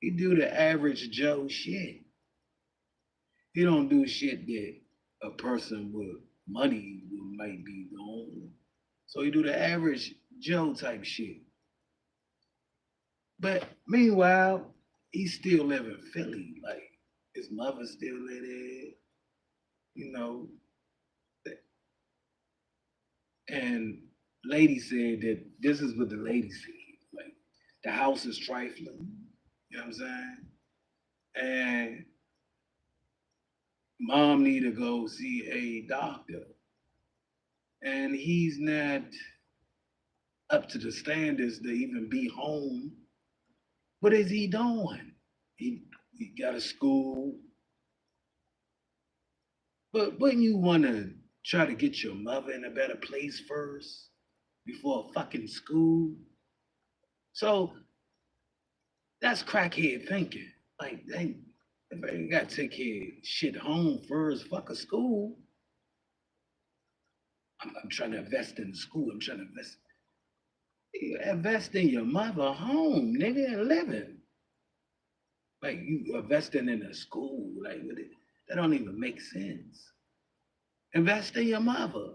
He do the average Joe shit. He don't do shit that a person with money might be doing. So he do the average Joe type shit. But meanwhile, he still live in Philly. Like his mother still live there. And lady said that this is what the lady said. Like the house is trifling. You know what I'm saying? And mom need to go see a doctor. And he's not up to the standards to even be home. What is he doing? you got a school. But wouldn't you want to try to get your mother in a better place first before a fucking school? So that's crackhead thinking. Like, if I ain't got to take care of shit home first, fuck a school. I'm trying to invest in the school. I'm trying to invest in your mother home, nigga, and living. Like, you investing in a school. Like, that don't even make sense. Invest in your mother.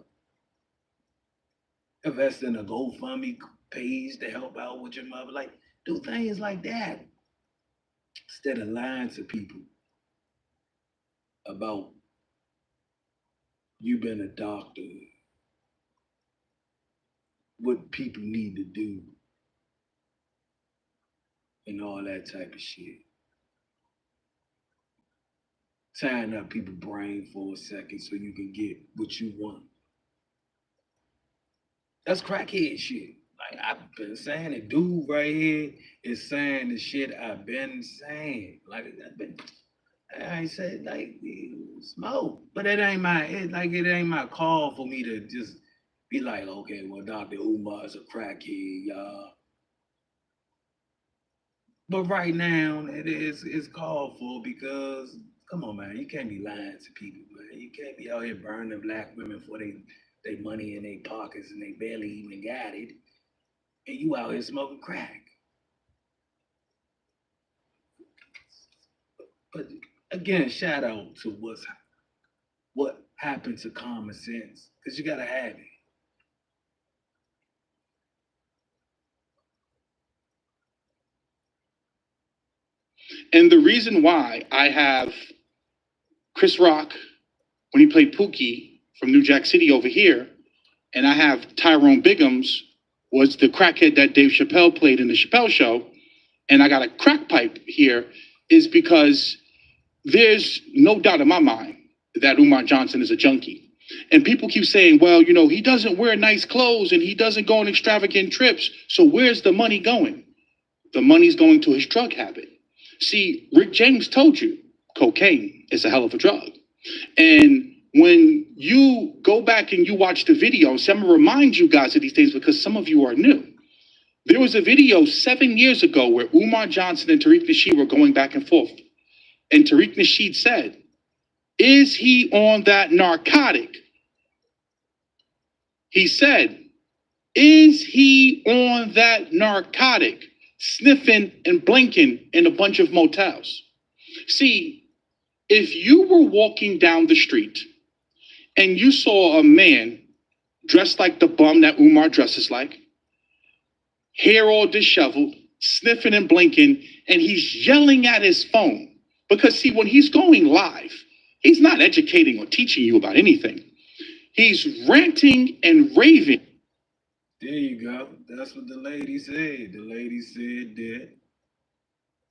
Invest in a GoFundMe page to help out with your mother. Like, do things like that instead of lying to people about you being a doctor, what people need to do, and all that type of shit. Tying up people's brain for a second so you can get what you want. That's crackhead shit. Like, I've been saying it. Dude right here is saying the shit I've been saying. Like, I ain't said like smoke, but it ain't my call for me to just be like, okay, well, Dr. Umar is a crackhead, y'all. But right now, it's called for because come on, man, you can't be lying to people, man. You can't be out here burning black women for they money in their pockets and they barely even got it, and you out here smoking crack. But again, shout out to what happened to common sense, because you gotta have it. And the reason why I have Chris Rock, when he played Pookie from New Jack City over here, and I have Tyrone Biggums, was the crackhead that Dave Chappelle played in the Chappelle Show, and I got a crack pipe here, is because there's no doubt in my mind that Umar Johnson is a junkie. And people keep saying, well, you know, he doesn't wear nice clothes and he doesn't go on extravagant trips. So where's the money going? The money's going to his drug habit. See, Rick James told you cocaine is a hell of a drug. And when you go back and you watch the video, so I'm going to remind you guys of these things because some of you are new. There was a video 7 years ago where Umar Johnson and Tariq Nasheed were going back and forth. And Tariq Nasheed said, is he on that narcotic? He said, is he on that narcotic? Sniffing and blinking in a bunch of motels. See, if you were walking down the street and you saw a man dressed like the bum that Umar dresses like, hair all disheveled, sniffing and blinking, and he's yelling at his phone. Because see, when he's going live, he's not educating or teaching you about anything. He's ranting and raving. There you go. That's what the lady said. The lady said that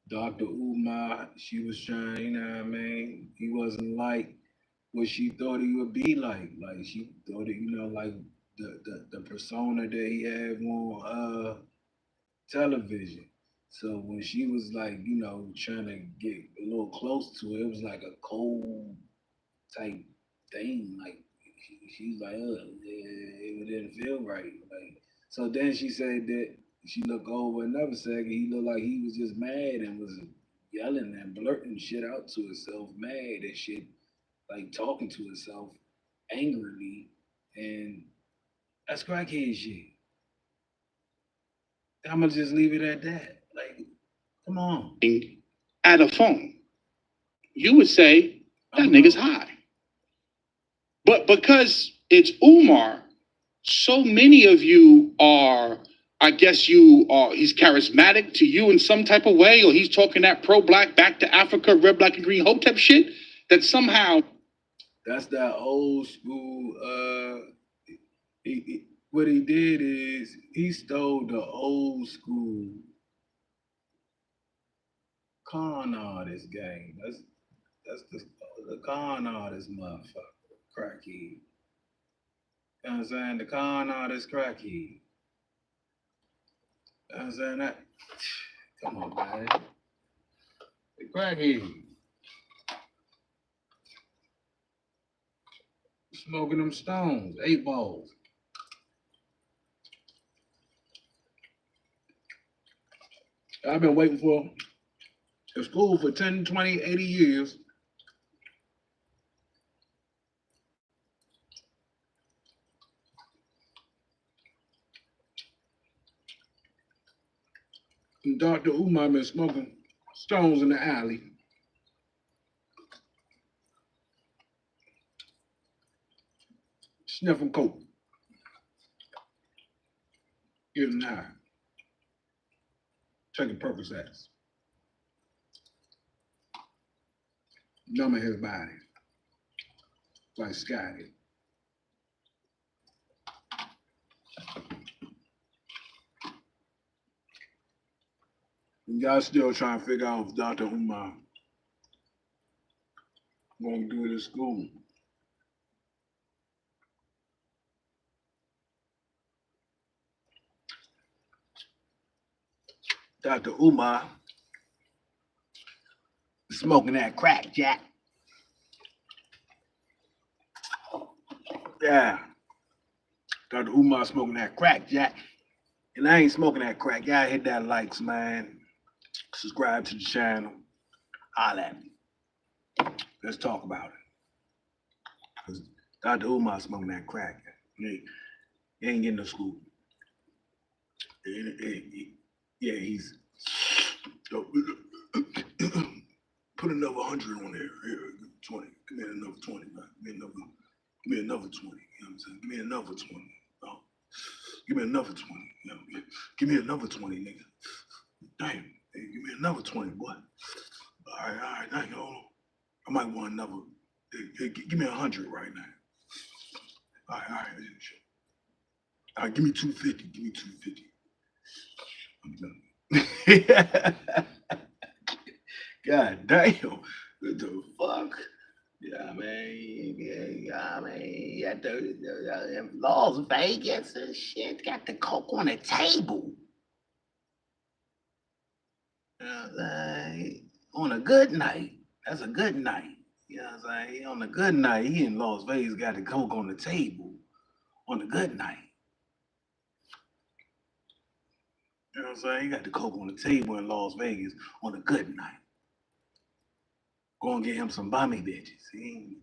Dr. Umar, she was trying, you know what I mean? He wasn't like what she thought he would be like. Like she thought it, you know, like the persona that he had on television. So when she was like, you know, trying to get a little close to it was like a cold type thing. Like she's like, it didn't feel right. Like so then she said that she looked over another second. He looked like he was just mad and was yelling and blurting shit out to himself, mad and shit, like talking to himself angrily, and that's crackhead shit. I'm gonna just leave it at that. Like, come on. At a phone. You would say that nigga's high. But because it's Umar, so many of you are, I guess he's charismatic to you in some type of way, or he's talking that pro-black, back to Africa, red, black, and green hotep shit, that somehow. That's that old school, what he did is he stole the old school con artist game. That's the con artist motherfucker, crackhead. You know what I'm saying? The con artist crackhead. You know what I'm saying? That, come on, man. The crackhead. Smoking them stones, 8 balls. I've been waiting for a school for 10, 20, 80 years. And Dr. Umar been smoking stones in the alley. Sniffing coke. Getting high. Taking Percocets. Numbing his body. Like Scotty. And y'all still trying to figure out if Dr. Umar gonna do it at school. Dr. Umar smoking that crack, Jack. Yeah. Dr. Umar smoking that crack, Jack. And I ain't smoking that crack. Y'all hit that likes, man. Subscribe to the channel. Holla at me. Let's talk about it. Because Dr. Umar smoking that crack. He ain't getting to school. Yeah, he's put another 100 on there. Here, 20. Give me another 20, man. Give me another 20. You know what I'm saying? Give me another 20. Oh, give me another 20. You know, give me another 20, nigga. Damn. Hey, give me another 20, boy. All right. Now, hold on. I might want another. Hey, give me 100 right now. All right. All right, give me 250. Give me 250. I'm done. God damn. What the fuck? Yeah, man. Yeah, the Las Vegas and shit got the coke on the table. On a good night. That's a good night. You know what I'm saying? On a good night, he in Las Vegas got the coke on the table. On a good night. You know what I'm saying? He got the coke on the table in Las Vegas on a good night. Go and get him some bummy bitches. He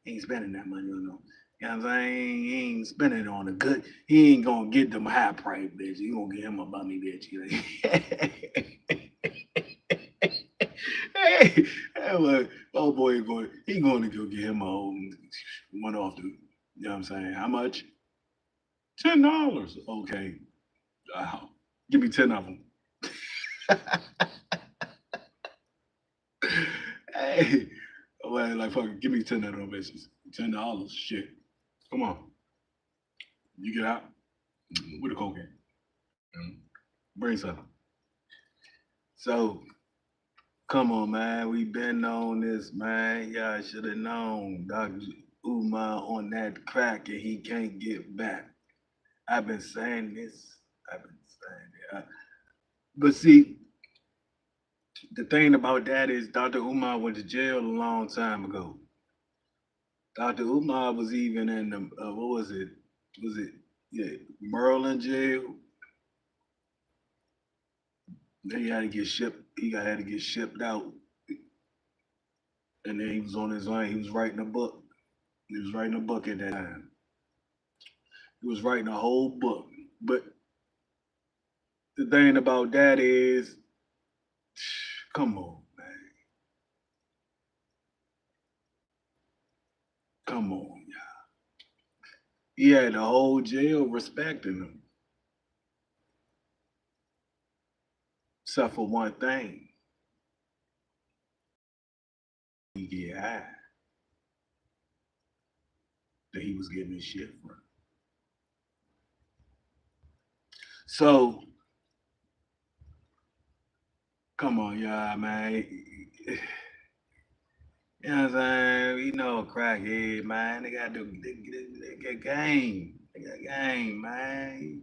ain't spending that money on them. You know what I'm saying? He ain't spending it on a good. He ain't gonna get them high price bitch. He gonna get him a bummy bitch. Hey, well, oh boy, he going to go get him a whole one off the. You know what I'm saying? How much? $10. Okay. Give me 10 of them. Hey, well, like fucking, give me 10 of them bitches. $10. Shit. Come on. You get out with a cocaine. Bring some. So, come on, man. We been on this, man. Y'all should have known Dr. Umar on that crack and he can't get back. I've been saying this. But see, the thing about that is Dr. Umar went to jail a long time ago. Dr. Umar was even in the, what was it? Maryland jail? Then he had to get shipped. He had to get shipped out. And then he was on his own. He was writing a book. He was writing a book at that time. He was writing a whole book. But the thing about that is, come on, man. Come on, y'all. He had the whole jail respecting him. Except for one thing. He get high. That he was getting his shit from. So, come on, y'all, man. You know what I'm saying? You know, crackhead, man. They got game. They got game, man.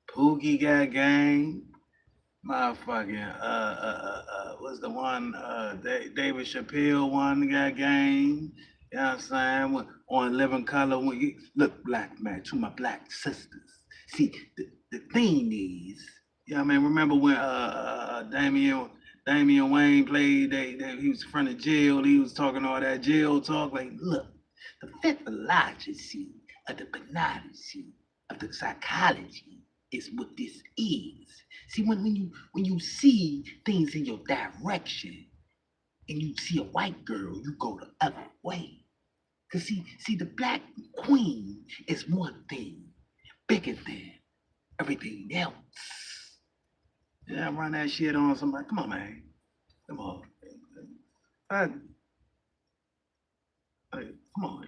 Pookie got game. motherfucking what's the one David Chappelle won that game? You know what I'm saying? On Living Color, when you look, black man, to my black sisters. See, the thing is, you know what I mean? Remember when Damian Wayne played, he was in front of jail, he was talking all that jail talk, like, look, the pathology of the banality of the psychology is what this is. See, when you see things in your direction and you see a white girl, you go the other way. Cause see, the black queen is one thing bigger than everything else. Yeah, run that shit on somebody. Come on, man. Come on. Come on.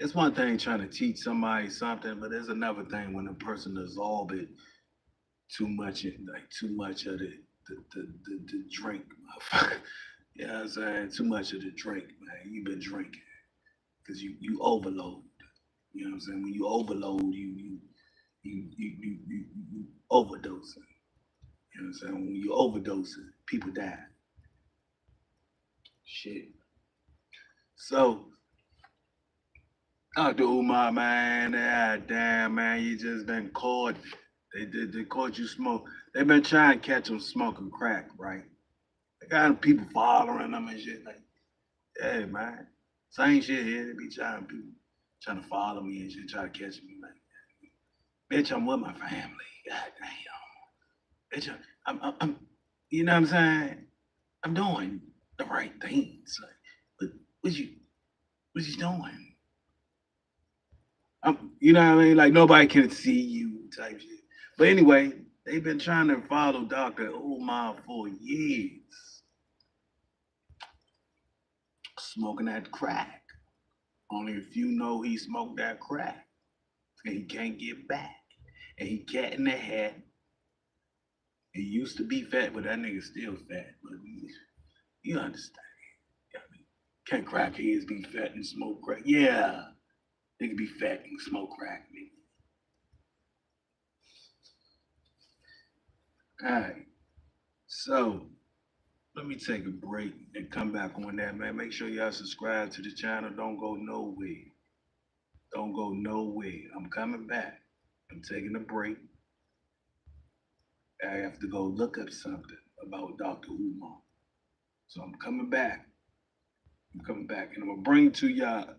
It's one thing trying to teach somebody something, but there's another thing when a person absorbs it too much of the drink, motherfucker. You know what I'm saying? Too much of the drink, man. You've been drinking. Because you overload. You know what I'm saying? When you overload, you overdosing. You know what I'm saying? When you overdose, people die. Shit. So, Dr. Umar, man, damn, man, you just been caught. They caught you smoke. They've been trying to catch them smoking crack, right? They got people following them and shit. Like, hey, man, same shit here. They be people trying to follow me and shit, try to catch me. Like, bitch, I'm with my family. God damn. Bitch, I'm you know what I'm saying? I'm doing the right things. Like, but what you doing? You know what I mean? Like, nobody can see you type shit. But anyway, they've been trying to follow Dr. Umar for years. Smoking that crack. Only a few know he smoked that crack. And he can't get back. And he cat in the hat. He used to be fat, but that nigga still fat. But you understand. I mean, can't crackheads be fat and smoke crack? Yeah. They can be fat and smoke crack, nigga. Alright. So let me take a break and come back on that, man. Make sure y'all subscribe to the channel. Don't go nowhere. Don't go nowhere. I'm coming back. I'm taking a break. I have to go look up something about Dr. Umar. So I'm coming back. And I'm gonna bring it to y'all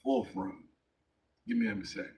forefront. Give me a second.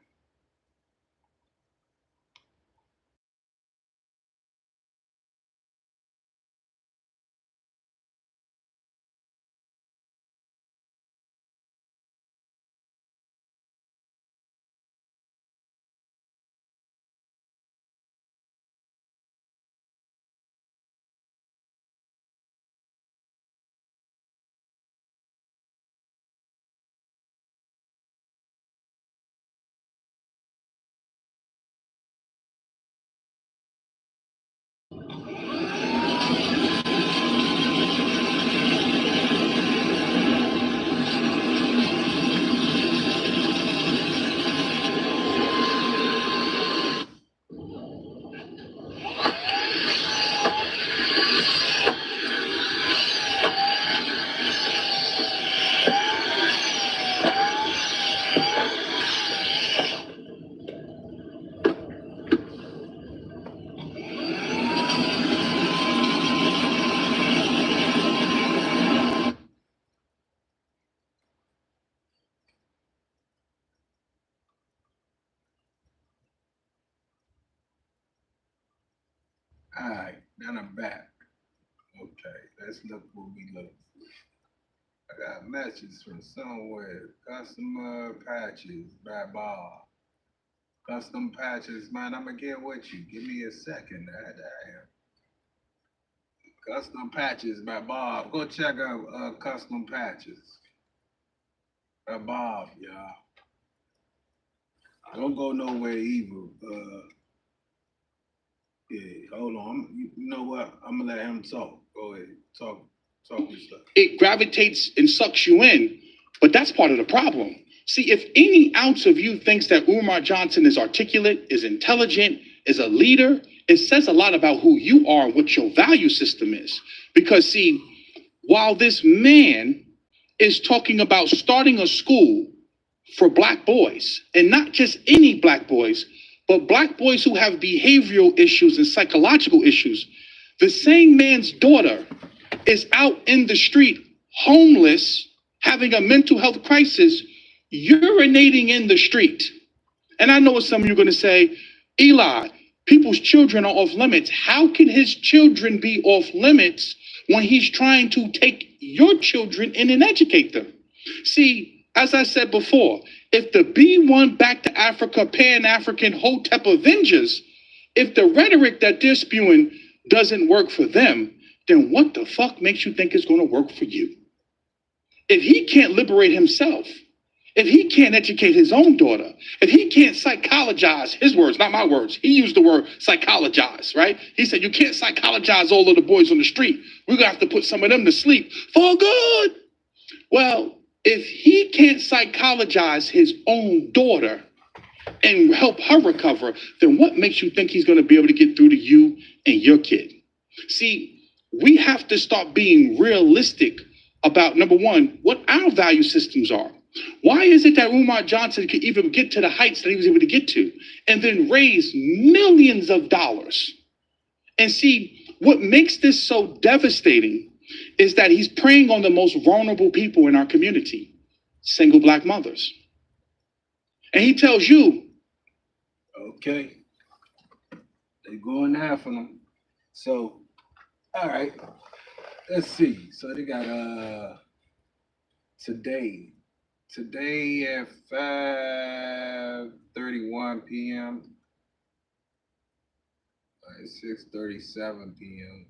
All right, then I'm back. Okay, let's look what we look for. I got messages from somewhere. Customer patches by Bob. Custom patches, man, I'm gonna get with you. Give me a second. Custom patches by Bob. Go check out custom patches by Bob, y'all. Don't go nowhere either. Yeah, hold on. You know what? I'm gonna let him talk. Go ahead, talk your stuff. It gravitates and sucks you in, but that's part of the problem. See, if any ounce of you thinks that Umar Johnson is articulate, is intelligent, is a leader, it says a lot about who you are and what your value system is. Because see, while this man is talking about starting a school for black boys, and not just any black boys, but black boys who have behavioral issues and psychological issues, the same man's daughter is out in the street, homeless, having a mental health crisis, urinating in the street. And I know what some of you are going to say, Eli, people's children are off limits. How can his children be off limits when he's trying to take your children in and educate them? See, as I said before, if the B1 Back to Africa Pan-African Hotep Avengers, if the rhetoric that they're spewing doesn't work for them, then what the fuck makes you think it's going to work for you? If he can't liberate himself, if he can't educate his own daughter, if he can't psychologize, his words, not my words, he used the word psychologize, right? He said, you can't psychologize all of the boys on the street. We're going to have to put some of them to sleep for good. Well, if he can't psychologize his own daughter and help her recover, then what makes you think he's going to be able to get through to you and your kid? See, we have to start being realistic about, number one, what our value systems are. Why is it that Umar Johnson could even get to the heights that he was able to get to and then raise millions of dollars? And see, what makes this so devastating is that he's preying on the most vulnerable people in our community, single black mothers. And he tells you, okay, they going half of them. So, all right, let's see. So they got today at 5:31 p.m. 6:37 p.m.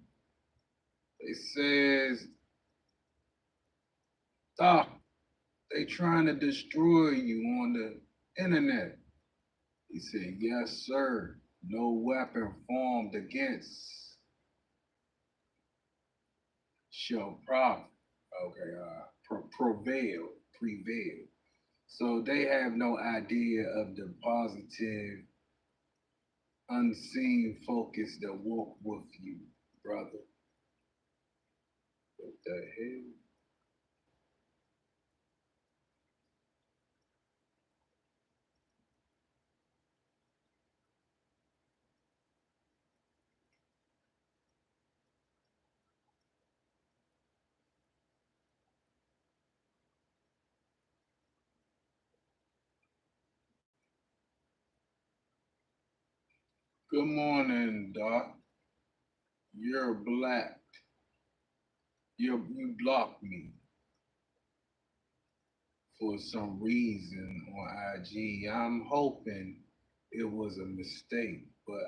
It says, "Doc, they trying to destroy you on the internet." He said, "Yes, sir. No weapon formed against shall prevail. So they have no idea of the positive, unseen focus that walk with you, brother. What the hell?" Good morning, Doc. You're black. You blocked me for some reason on IG. I'm hoping it was a mistake, but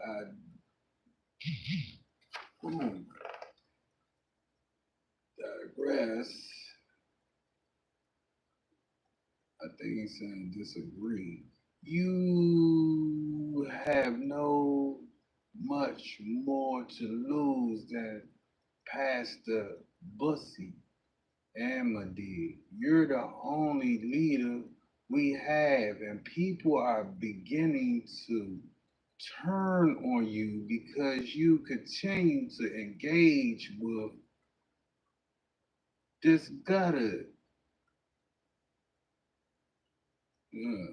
digress. I think he's saying disagree. You have no much more to lose than Pastor Bussy Amadi. You're the only leader we have, and people are beginning to turn on you because you continue to engage with this gutter. Yeah.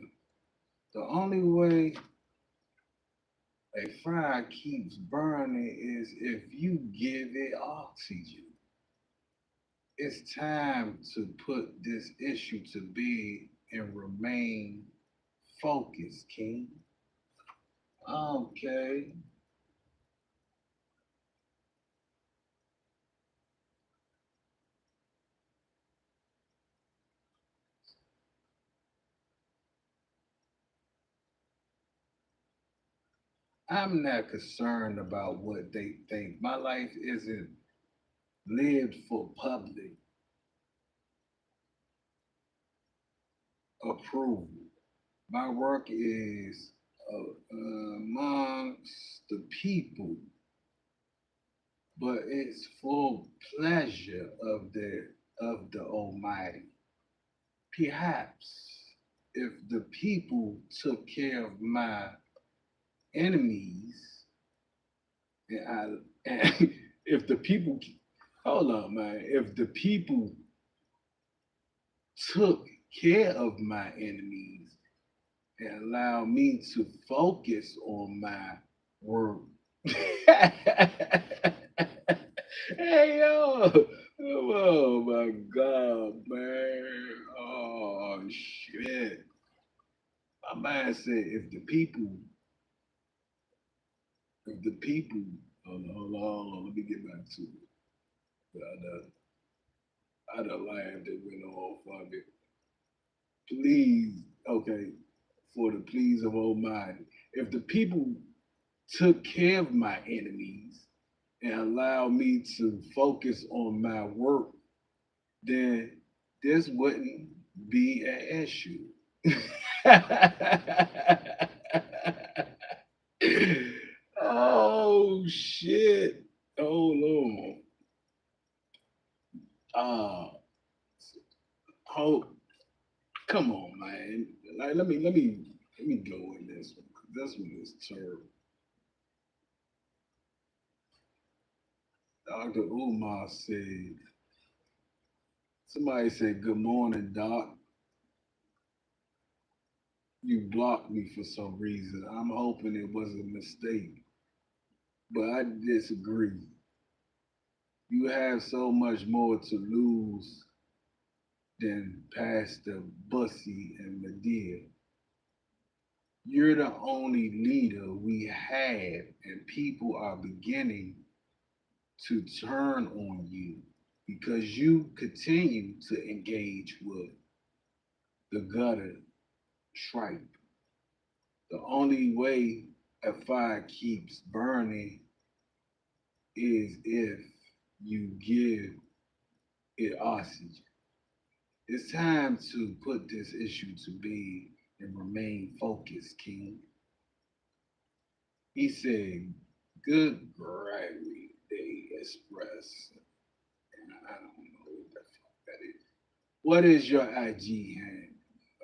The only way a fire keeps burning is if you give it oxygen. It's time to put this issue to bed and remain focused, King. Okay. I'm not concerned about what they think. My life isn't lived for public approval. My work is amongst the people, but it's for pleasure of the Almighty. Perhaps if the people took care of my enemies, And if the people, hold on, man, if the people took care of my enemies and allowed me to focus on my work. Hey yo, oh my god, man. Oh shit. My mind said if the people, hold on, let me get back to it. I done laughed and went off of it. Please, okay, for the pleas of Almighty. If the people took care of my enemies and allowed me to focus on my work, then this wouldn't be an issue. Oh shit. Hold on. Uh hold come on, man. Like let me go in this one. 'Cause this one is terrible. Dr. Umar said, somebody said, good morning, Doc. You blocked me for some reason. I'm hoping it was a mistake, but I disagree. You have so much more to lose than Pastor Bussy and Medea. You're the only leader we have, and people are beginning to turn on you because you continue to engage with the gutter tripe. The only way a fire keeps burning is if you give it oxygen. It's time to put this issue to bed and remain focused, King. He said, good gravy, they express. And I don't know what the fuck that is. What is your IG hand?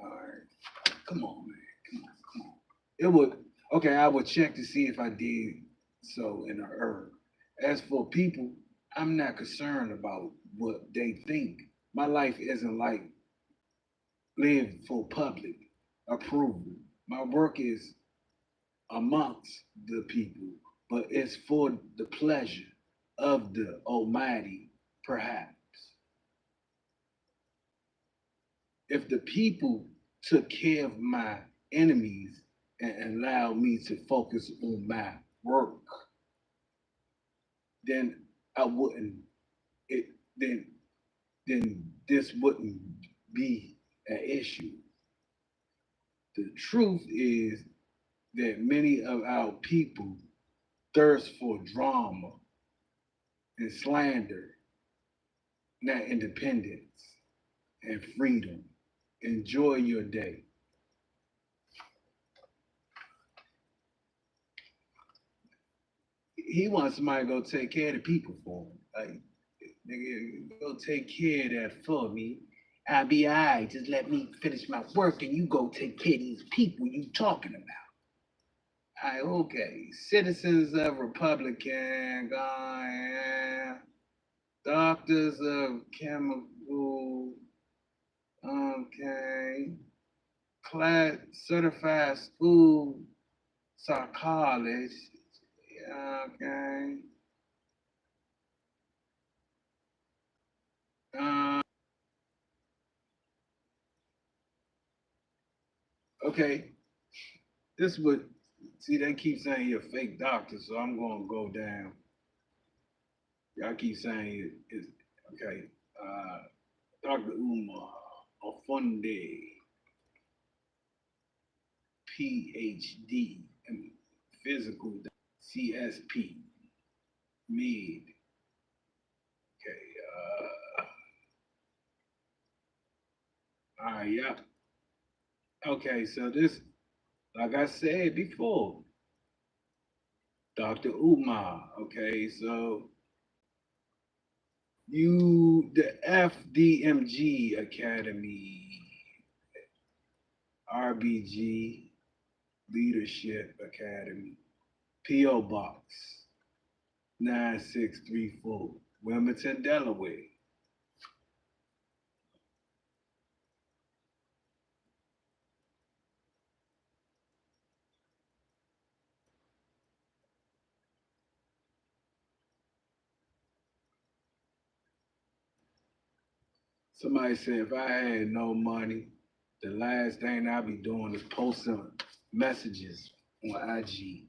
All right. Come on, man. Come on. It would, okay, I would check to see if I did so in a herb. As for people, I'm not concerned about what they think. My life isn't like lived for public approval. My work is amongst the people, but it's for the pleasure of the Almighty, perhaps. If the people took care of my enemies and allowed me to focus on my work, then I wouldn't it then this wouldn't be an issue. The truth is that many of our people thirst for drama and slander, not independence and freedom. Enjoy your day. He wants somebody to go take care of the people for him. Like, nigga, go take care of that for me. I'll be all right. Just let me finish my work and you go take care of these people you talking about. All right, okay. Citizens of Republican, doctors of chemical, okay. Class certified school psychologist, okay. Um, okay, this would see they keep saying you're a fake doctor, so I'm gonna go down. Y'all keep saying it's okay. Dr. Umar, Afunde, PhD in physical CSP, med. Okay, all right, yeah. Okay, so this, like I said before, Dr. Umar. Okay, so the FDMG Academy, RBG Leadership Academy, PO Box 9634, Wilmington, Delaware. Somebody said if I had no money, the last thing I'd be doing is posting messages on IG.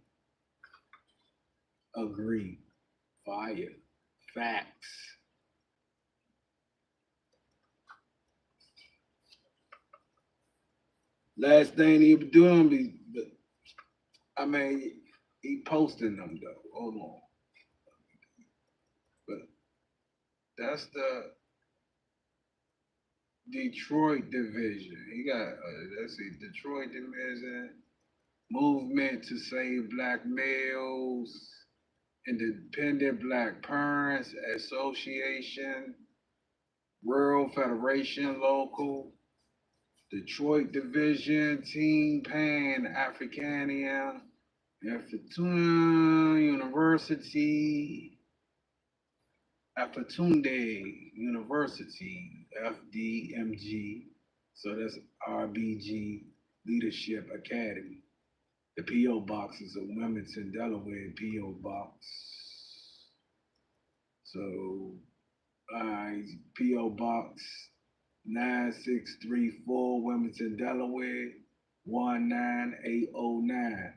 Agree. Fire. Facts. Last thing he be doing be, I mean, he posting them though. Hold on. But that's the Detroit division. He got, let's see, Detroit division, movement to save black males, independent black parents association, rural federation local, Detroit division, Team Pan Africania, University, Afatunde University, FDMG. So that's RBG Leadership Academy. The P.O. Box is a Wilmington, Delaware P.O. Box. So, P.O. Box 9634, Wilmington, Delaware 19809.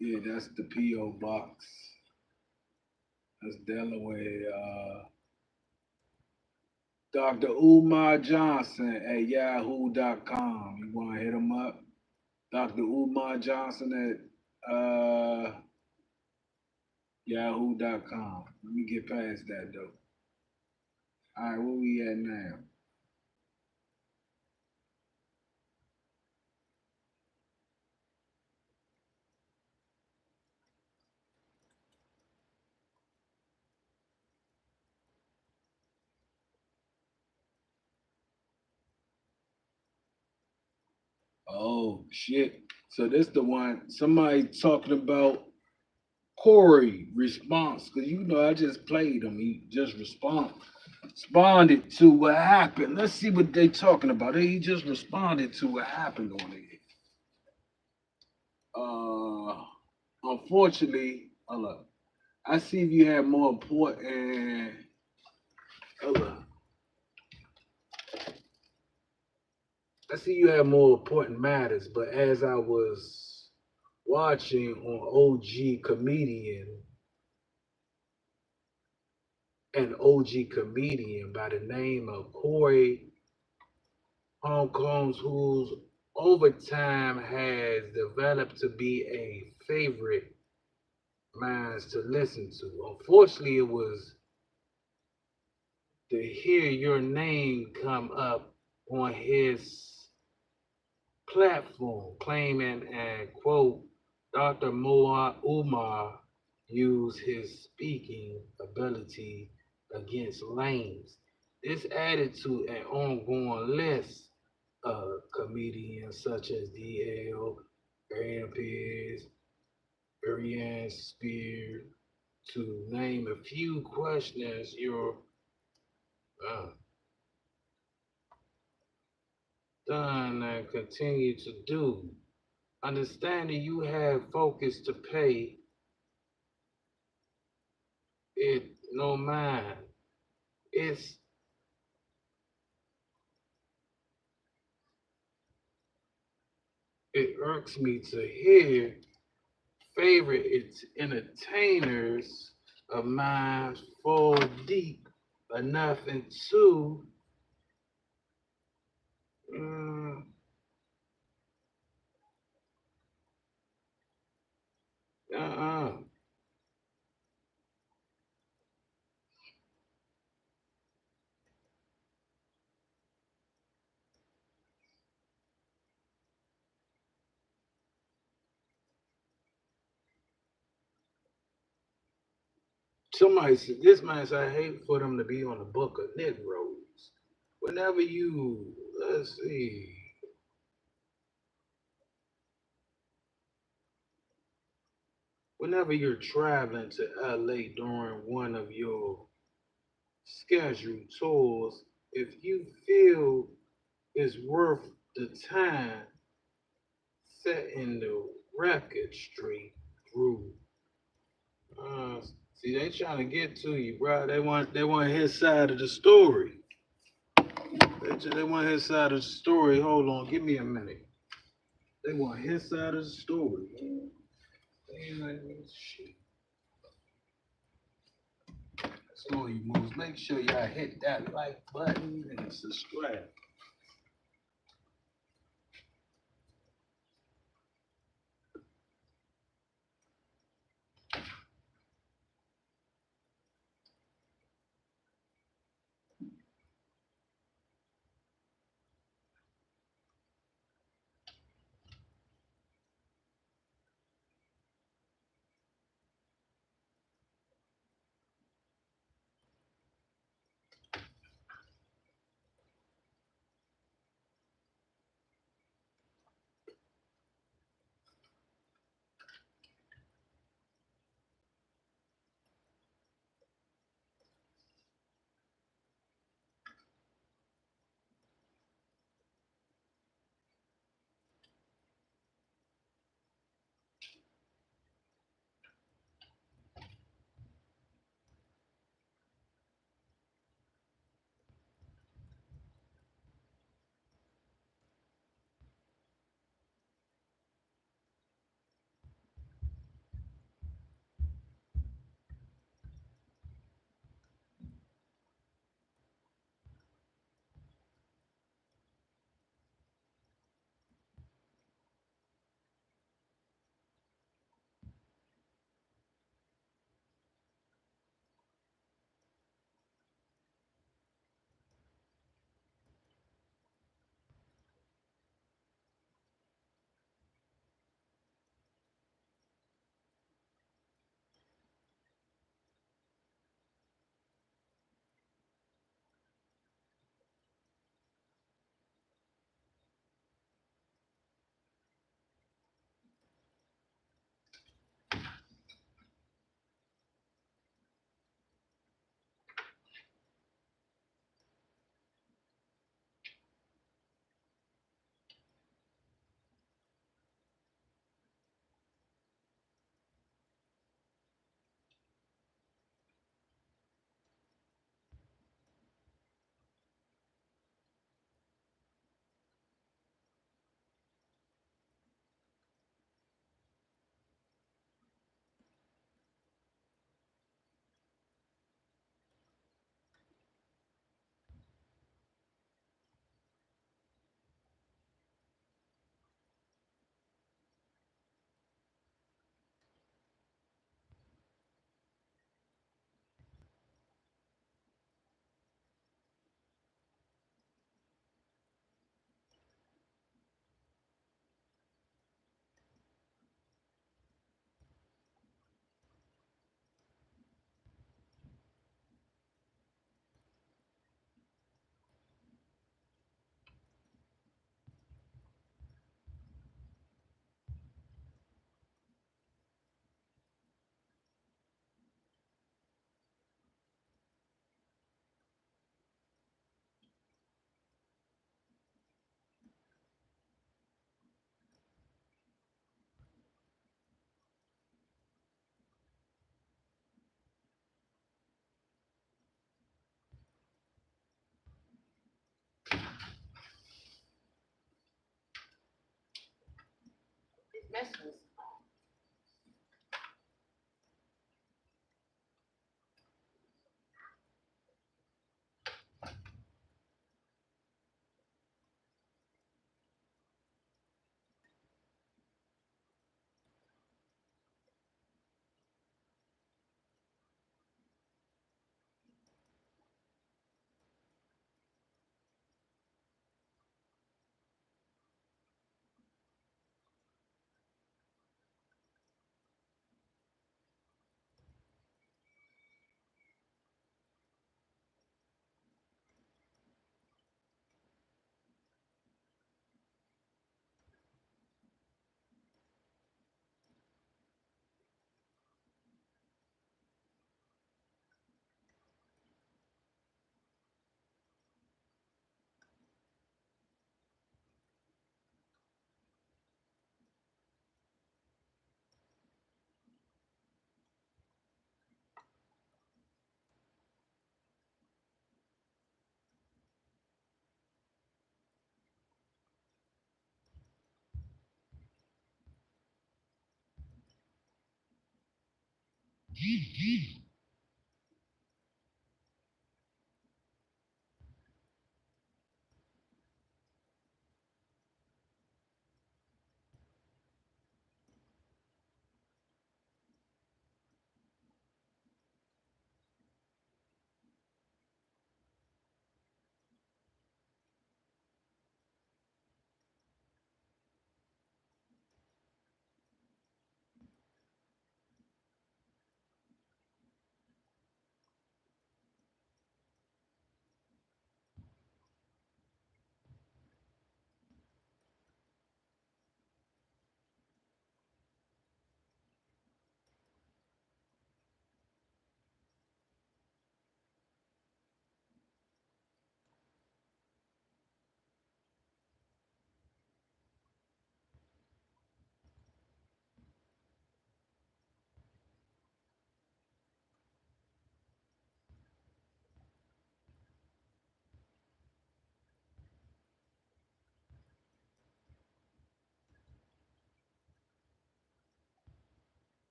Yeah, that's the P.O. Box. That's Delaware. Dr. Umar Johnson at yahoo.com. You want to hit him up? Dr. Umar Johnson at yahoo.com. Let me get past that though. All right, where we at now? Oh shit. So this the one somebody talking about Corey response. Cause you know I just played him. He just responded to what happened. Let's see what they talking about. He just responded to what happened on it. Unfortunately, hold up. I see if you have more important. Hold up. I see you have more important matters, but as I was watching on OG Comedian, an OG comedian by the name of Corey Hong Kong's, whose overtime has developed to be a favorite mine to listen to. Unfortunately, it was to hear your name come up on his platform, claiming and quote, Dr. Umar used his speaking ability against lames. This added to an ongoing list of comedians such as DL, Arian Pierce, Ariane Spear, to name a few questions you're done and continue to do. Understanding you have focus to pay it no mind. It's it irks me to hear favorite entertainers of mine fall deep enough into uh-uh. Somebody said, this man said, I hate for them to be on the book of Negroes. Whenever you, let's see, whenever you're traveling to LA during one of your scheduled tours, if you feel it's worth the time setting the record straight through. Uh, See, they trying to get to you, bro. They want his side of the story. They want his side of the story. Hold on, give me a minute. They want his side of the story. They like, shit. So you moves. Make sure y'all hit that like button and subscribe.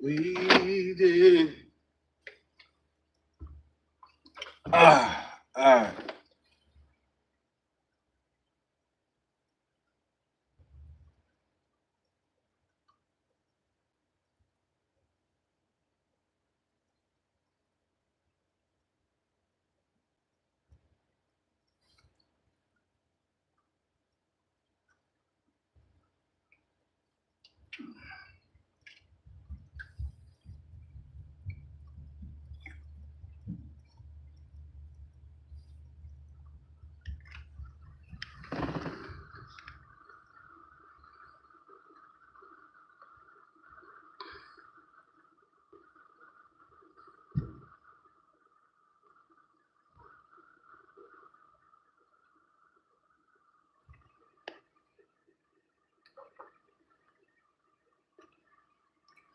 We did. All right.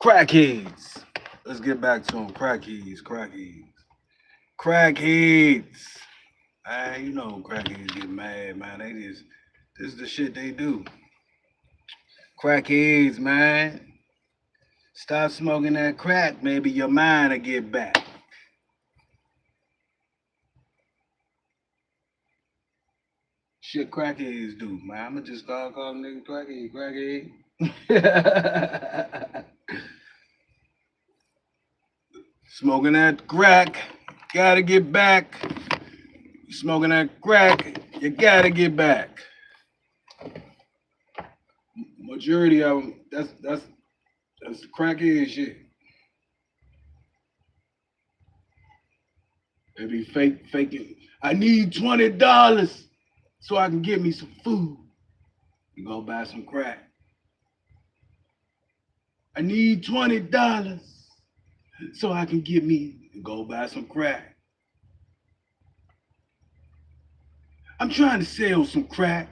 Crackheads. Let's get back to them. Crackheads. Man, you know crackheads get mad, man. This is the shit they do. Crackheads, man. Stop smoking that crack, maybe your mind will get back. Shit crackheads do, man. I'ma just start calling niggas crackhead. Smoking that crack, gotta get back. Smoking that crack, you gotta get back. Majority of them, that's crackhead shit. They be faking. I need $20 so I can get me some food. You go buy some crack. I need $20 so I can get me, go buy some crack. I'm trying to sell some crack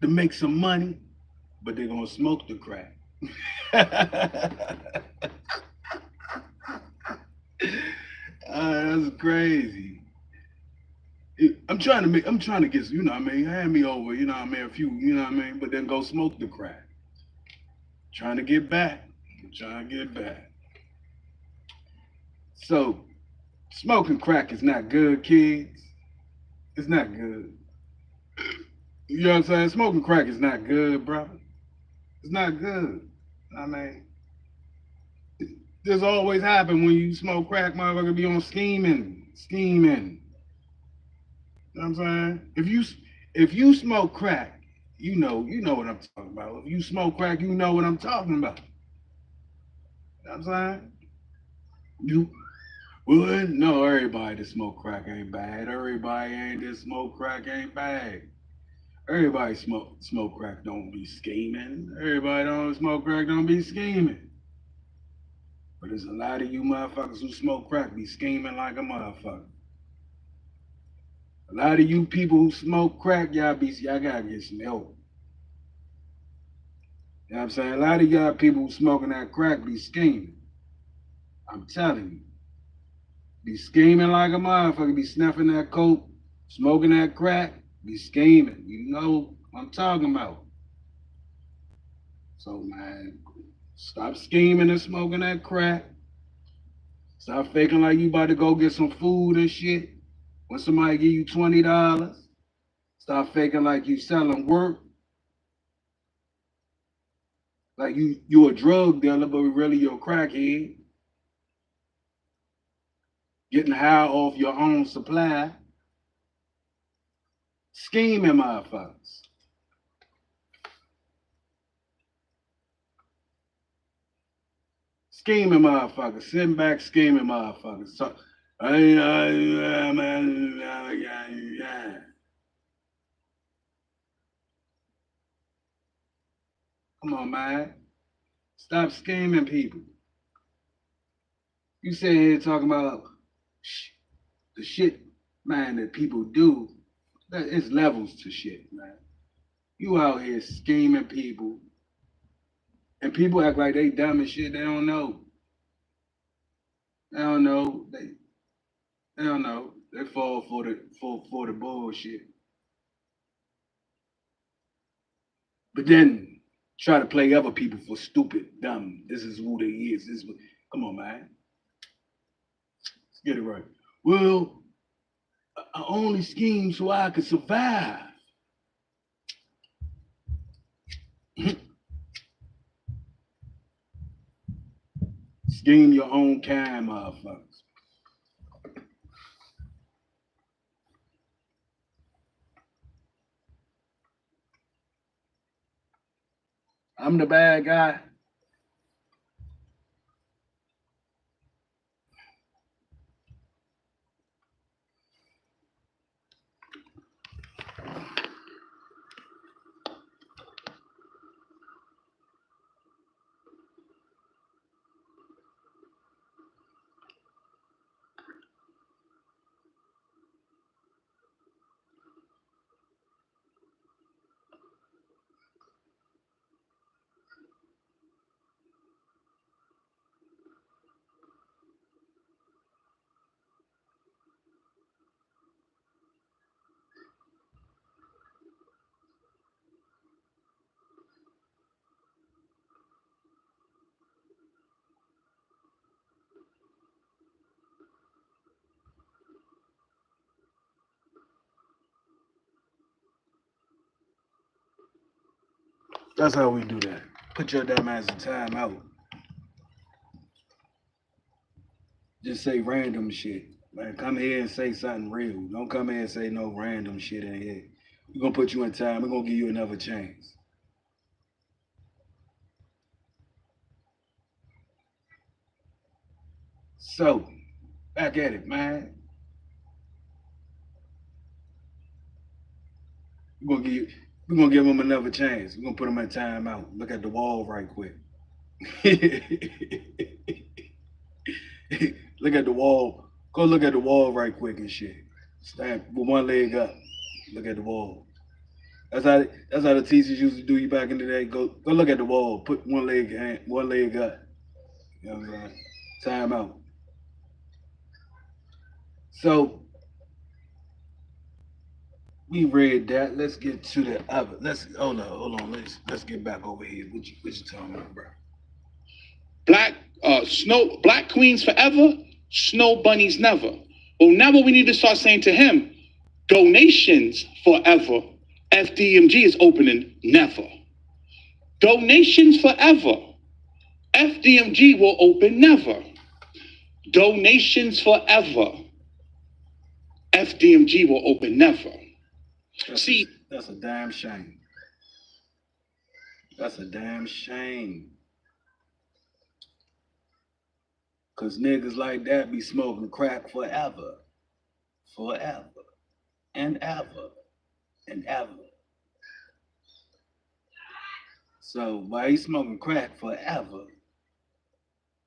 to make some money, but they're gonna smoke the crack. That's crazy. I'm trying to get, you know what I mean, hand me over, you know what I mean, a few, you know what I mean, but then go smoke the crack. Trying to get back. So, smoking crack is not good, kids. It's not good. You know what I'm saying? Smoking crack is not good, bro. It's not good. I mean, this always happen when you smoke crack, motherfucker be on scheming. You know what I'm saying? If you smoke crack, you know what I'm talking about. If you smoke crack, you know what I'm talking about. You know what I'm saying? You would no, everybody that smoke crack ain't bad. Everybody ain't that smoke crack ain't bad. Everybody smoke crack don't be scheming. Everybody don't smoke crack don't be scheming. But there's a lot of you motherfuckers who smoke crack be scheming like a motherfucker. A lot of you people who smoke crack, y'all gotta get some help. You know what I'm saying? A lot of y'all people who smoking that crack be scheming. I'm telling you. Be scheming like a motherfucker, be snuffing that coke, smoking that crack, be scheming. You know what I'm talking about. So, man, stop scheming and smoking that crack. Stop faking like you about to go get some food and shit. When somebody give you $20, stop faking like you selling work. Like you a drug dealer, but really you're a crackhead. Getting high off your own supply. Scheming motherfuckers. Scheming motherfuckers. Sitting back scheming motherfuckers. So, come on, man. Stop scheming people. You sitting here talking about the shit, man, that people do. It's levels to shit, man. You out here scheming people, and people act like they dumb as shit. They don't know. They don't know. They don't know. They fall for the bullshit. But then try to play other people for stupid, dumb. This is who they is. Come on, man. Let's get it right. Well, I only scheme so I could survive. Scheme your own kind, motherfuckers. I'm the bad guy. That's how we do that. Put your dumb ass in time out. Just say random shit. Like, come here and say something real. Don't come here and say no random shit in here. We're gonna put you in time. We're gonna give you another chance. So, back at it, man. We're gonna give him another chance. We're gonna put him in time out. Look at the wall right quick. Look at the wall. Go look at the wall right quick and shit. Stand with one leg up. Look at the wall. That's how the teachers used to do you back in the day. Go look at the wall. Put one leg up. You know what I'm saying? Time out. So we read that. Let's get to the other. Hold on. Let's get back over here. What you talking about, bro? Black queens forever, snow bunnies never. Well, now what we need to start saying to him, donations forever. FDMG is opening never. Donations forever. FDMG will open never. Donations forever. FDMG will open never. That's a damn shame. That's a damn shame. Cause niggas like that be smoking crack forever. Forever. And ever. And ever. So while he's smoking crack forever,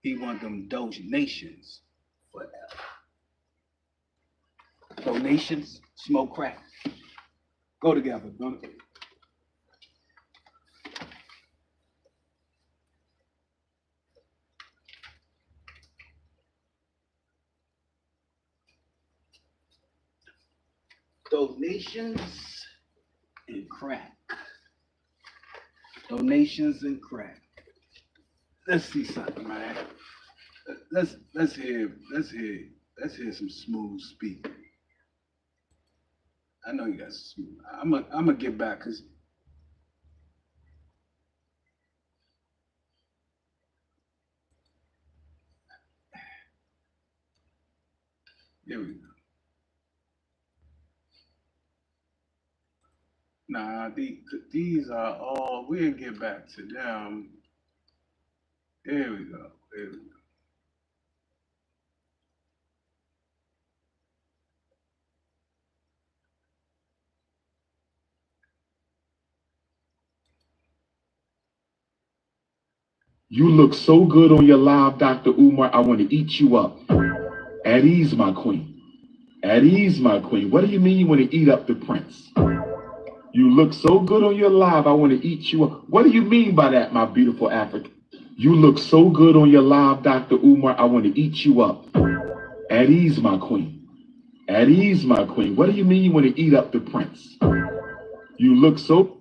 he want them donations forever. Donations, smoke crack. Go together, don't it? Donations and crack. Donations and crack. Let's see something, man. Let's hear some smooth speaking. I know you got some smooth. I'm gonna get back because there we go. Nah, these are all, we'll get back to them. There we go. You look so good on your live, Dr. Umar, I want to eat you up. At ease, my queen. At ease, my queen. What do you mean you want to eat up the prince? You look so good on your live, I want to eat you up. What do you mean by that, my beautiful African? You look so good on your live, Dr. Umar, I want to eat you up. At ease, my queen. At ease, my queen. What do you mean you want to eat up the prince? You look so...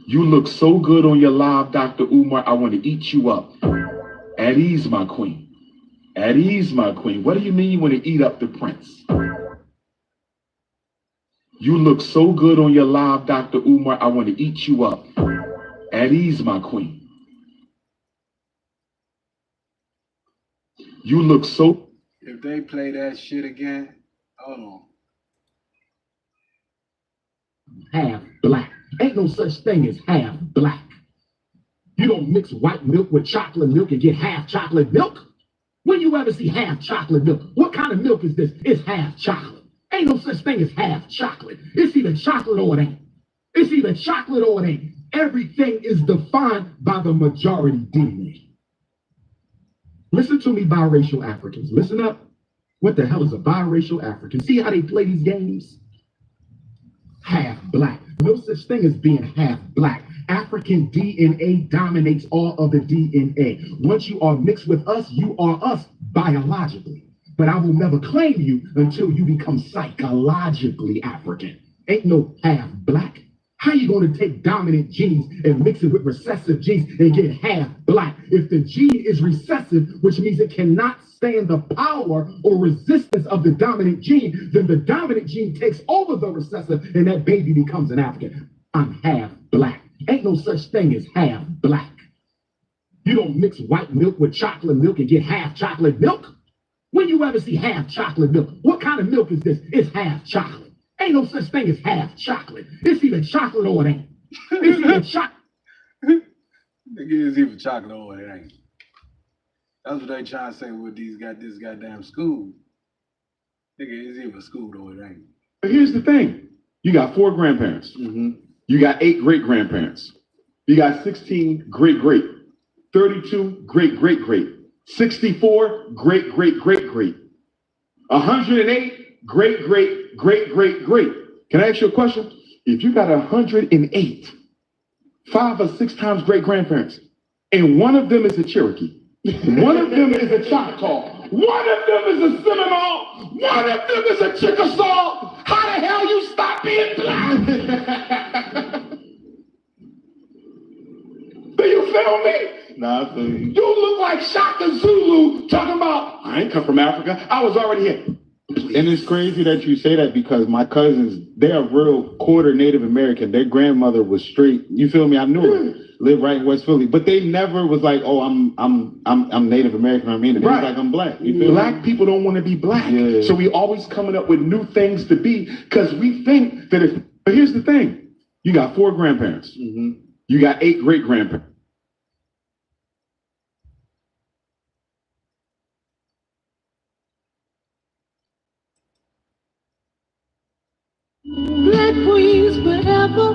You look so good on your live, Dr. Umar, I want to eat you up. At ease, my queen. At ease, my queen. What do you mean you want to eat up the prince? You look so good on your live, Dr. Umar, I want to eat you up. At ease, my queen. You look so... If they play that shit again, hold on. Half black. Ain't no such thing as half black. You don't mix white milk with chocolate milk and get half chocolate milk. When you ever see half chocolate milk? What kind of milk is this? It's half chocolate. Ain't no such thing as half chocolate. It's either chocolate or it ain't. It's either chocolate or it ain't. Everything is defined by the majority DNA. Listen to me, biracial Africans. Listen up. What the hell is a biracial African? See how they play these games? Half black. No such thing as being half black. African DNA dominates all of the DNA. Once you are mixed with us, you are us biologically. But I will never claim you until you become psychologically African. Ain't no half black. How you going to take dominant genes and mix it with recessive genes and get half black? If the gene is recessive, which means it cannot stand the power or resistance of the dominant gene, then the dominant gene takes over the recessive and that baby becomes an African. I'm half black. Ain't no such thing as half black. You don't mix white milk with chocolate milk and get half chocolate milk. When you ever see half chocolate milk? What kind of milk is this? It's half chocolate. Ain't no such thing as half chocolate. It's either chocolate or it ain't. It's either chocolate. Nigga, it's either chocolate or it ain't. That's what they trying to say with this goddamn school. Nigga, it's either school or it ain't. But here's the thing. You got 4 grandparents. You got 8 great-grandparents. You got 16 great-great. 32 great-great-great. 64 great-great-great-great. 108 great-great-great-great-great. Can I ask you a question? If you got 108, 5 or 6 times great-grandparents, and one of them is a Cherokee, one of them is a Choctaw, one of them is a Seminole, one of them is a Chickasaw, how the hell you stop being black? Do you feel me? Nah, I feel you. You look like Shaka Zulu talking about, I ain't come from Africa, I was already here. And it's crazy that you say that because my cousins, they're real quarter Native American. Their grandmother was straight, you feel me? I knew her, lived right in West Philly, but they never was like, oh, I'm Native American. I mean, it was like I'm black. You feel black me? people don't want to be black, Yeah. so we always coming up with new things to be because we think that if. But here's the thing: you got 4 grandparents, you got 8 great-grandparents. Black queens forever.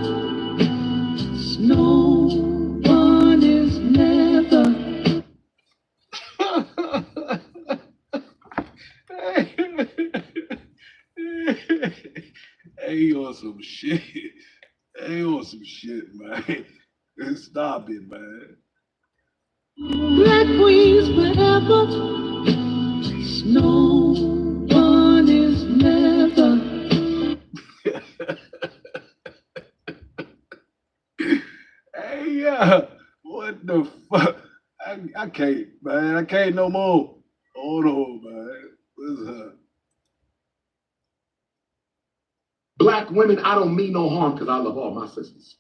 No one is never. Hey, you on some shit. Hey, you on some shit, man. Stop it, man. Black queens forever. No one is never. Hey, yeah. What the fuck? I can't, man. I can't no more. Hold on, man. What's up? Black women, I don't mean no harm because I love all my sisters.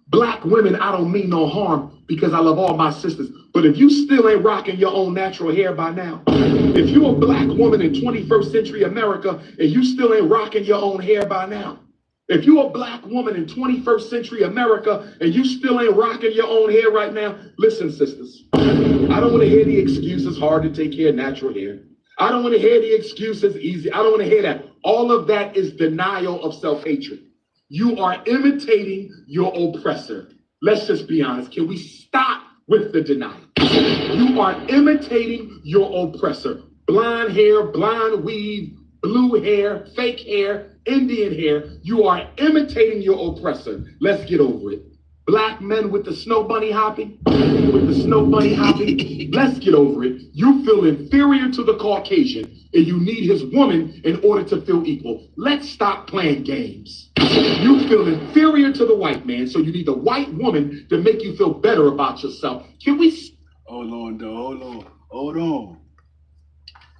Black women, I don't mean no harm because I love all my sisters. But if you still ain't rocking your own natural hair by now, if you're a black woman in 21st century America and you still ain't rocking your own hair by now, if you're a black woman in 21st century America and you still ain't rocking your own hair right now, listen, sisters, I don't want to hear the excuses hard to take care of natural hair. I don't want to hear the excuses easy. I don't want to hear that. All of that is denial of self-hatred. You are imitating your oppressor. Let's just be honest. Can we stop with the denial? You are imitating your oppressor. Blonde hair, blonde weave, blue hair, fake hair, Indian hair. You are imitating your oppressor. Let's get over it. Black men with the snow bunny hopping, let's get over it. You feel inferior to the Caucasian and you need his woman in order to feel equal. Let's stop playing games. You feel inferior to the white man, so you need the white woman to make you feel better about yourself. Can we? Hold on, though. Hold on.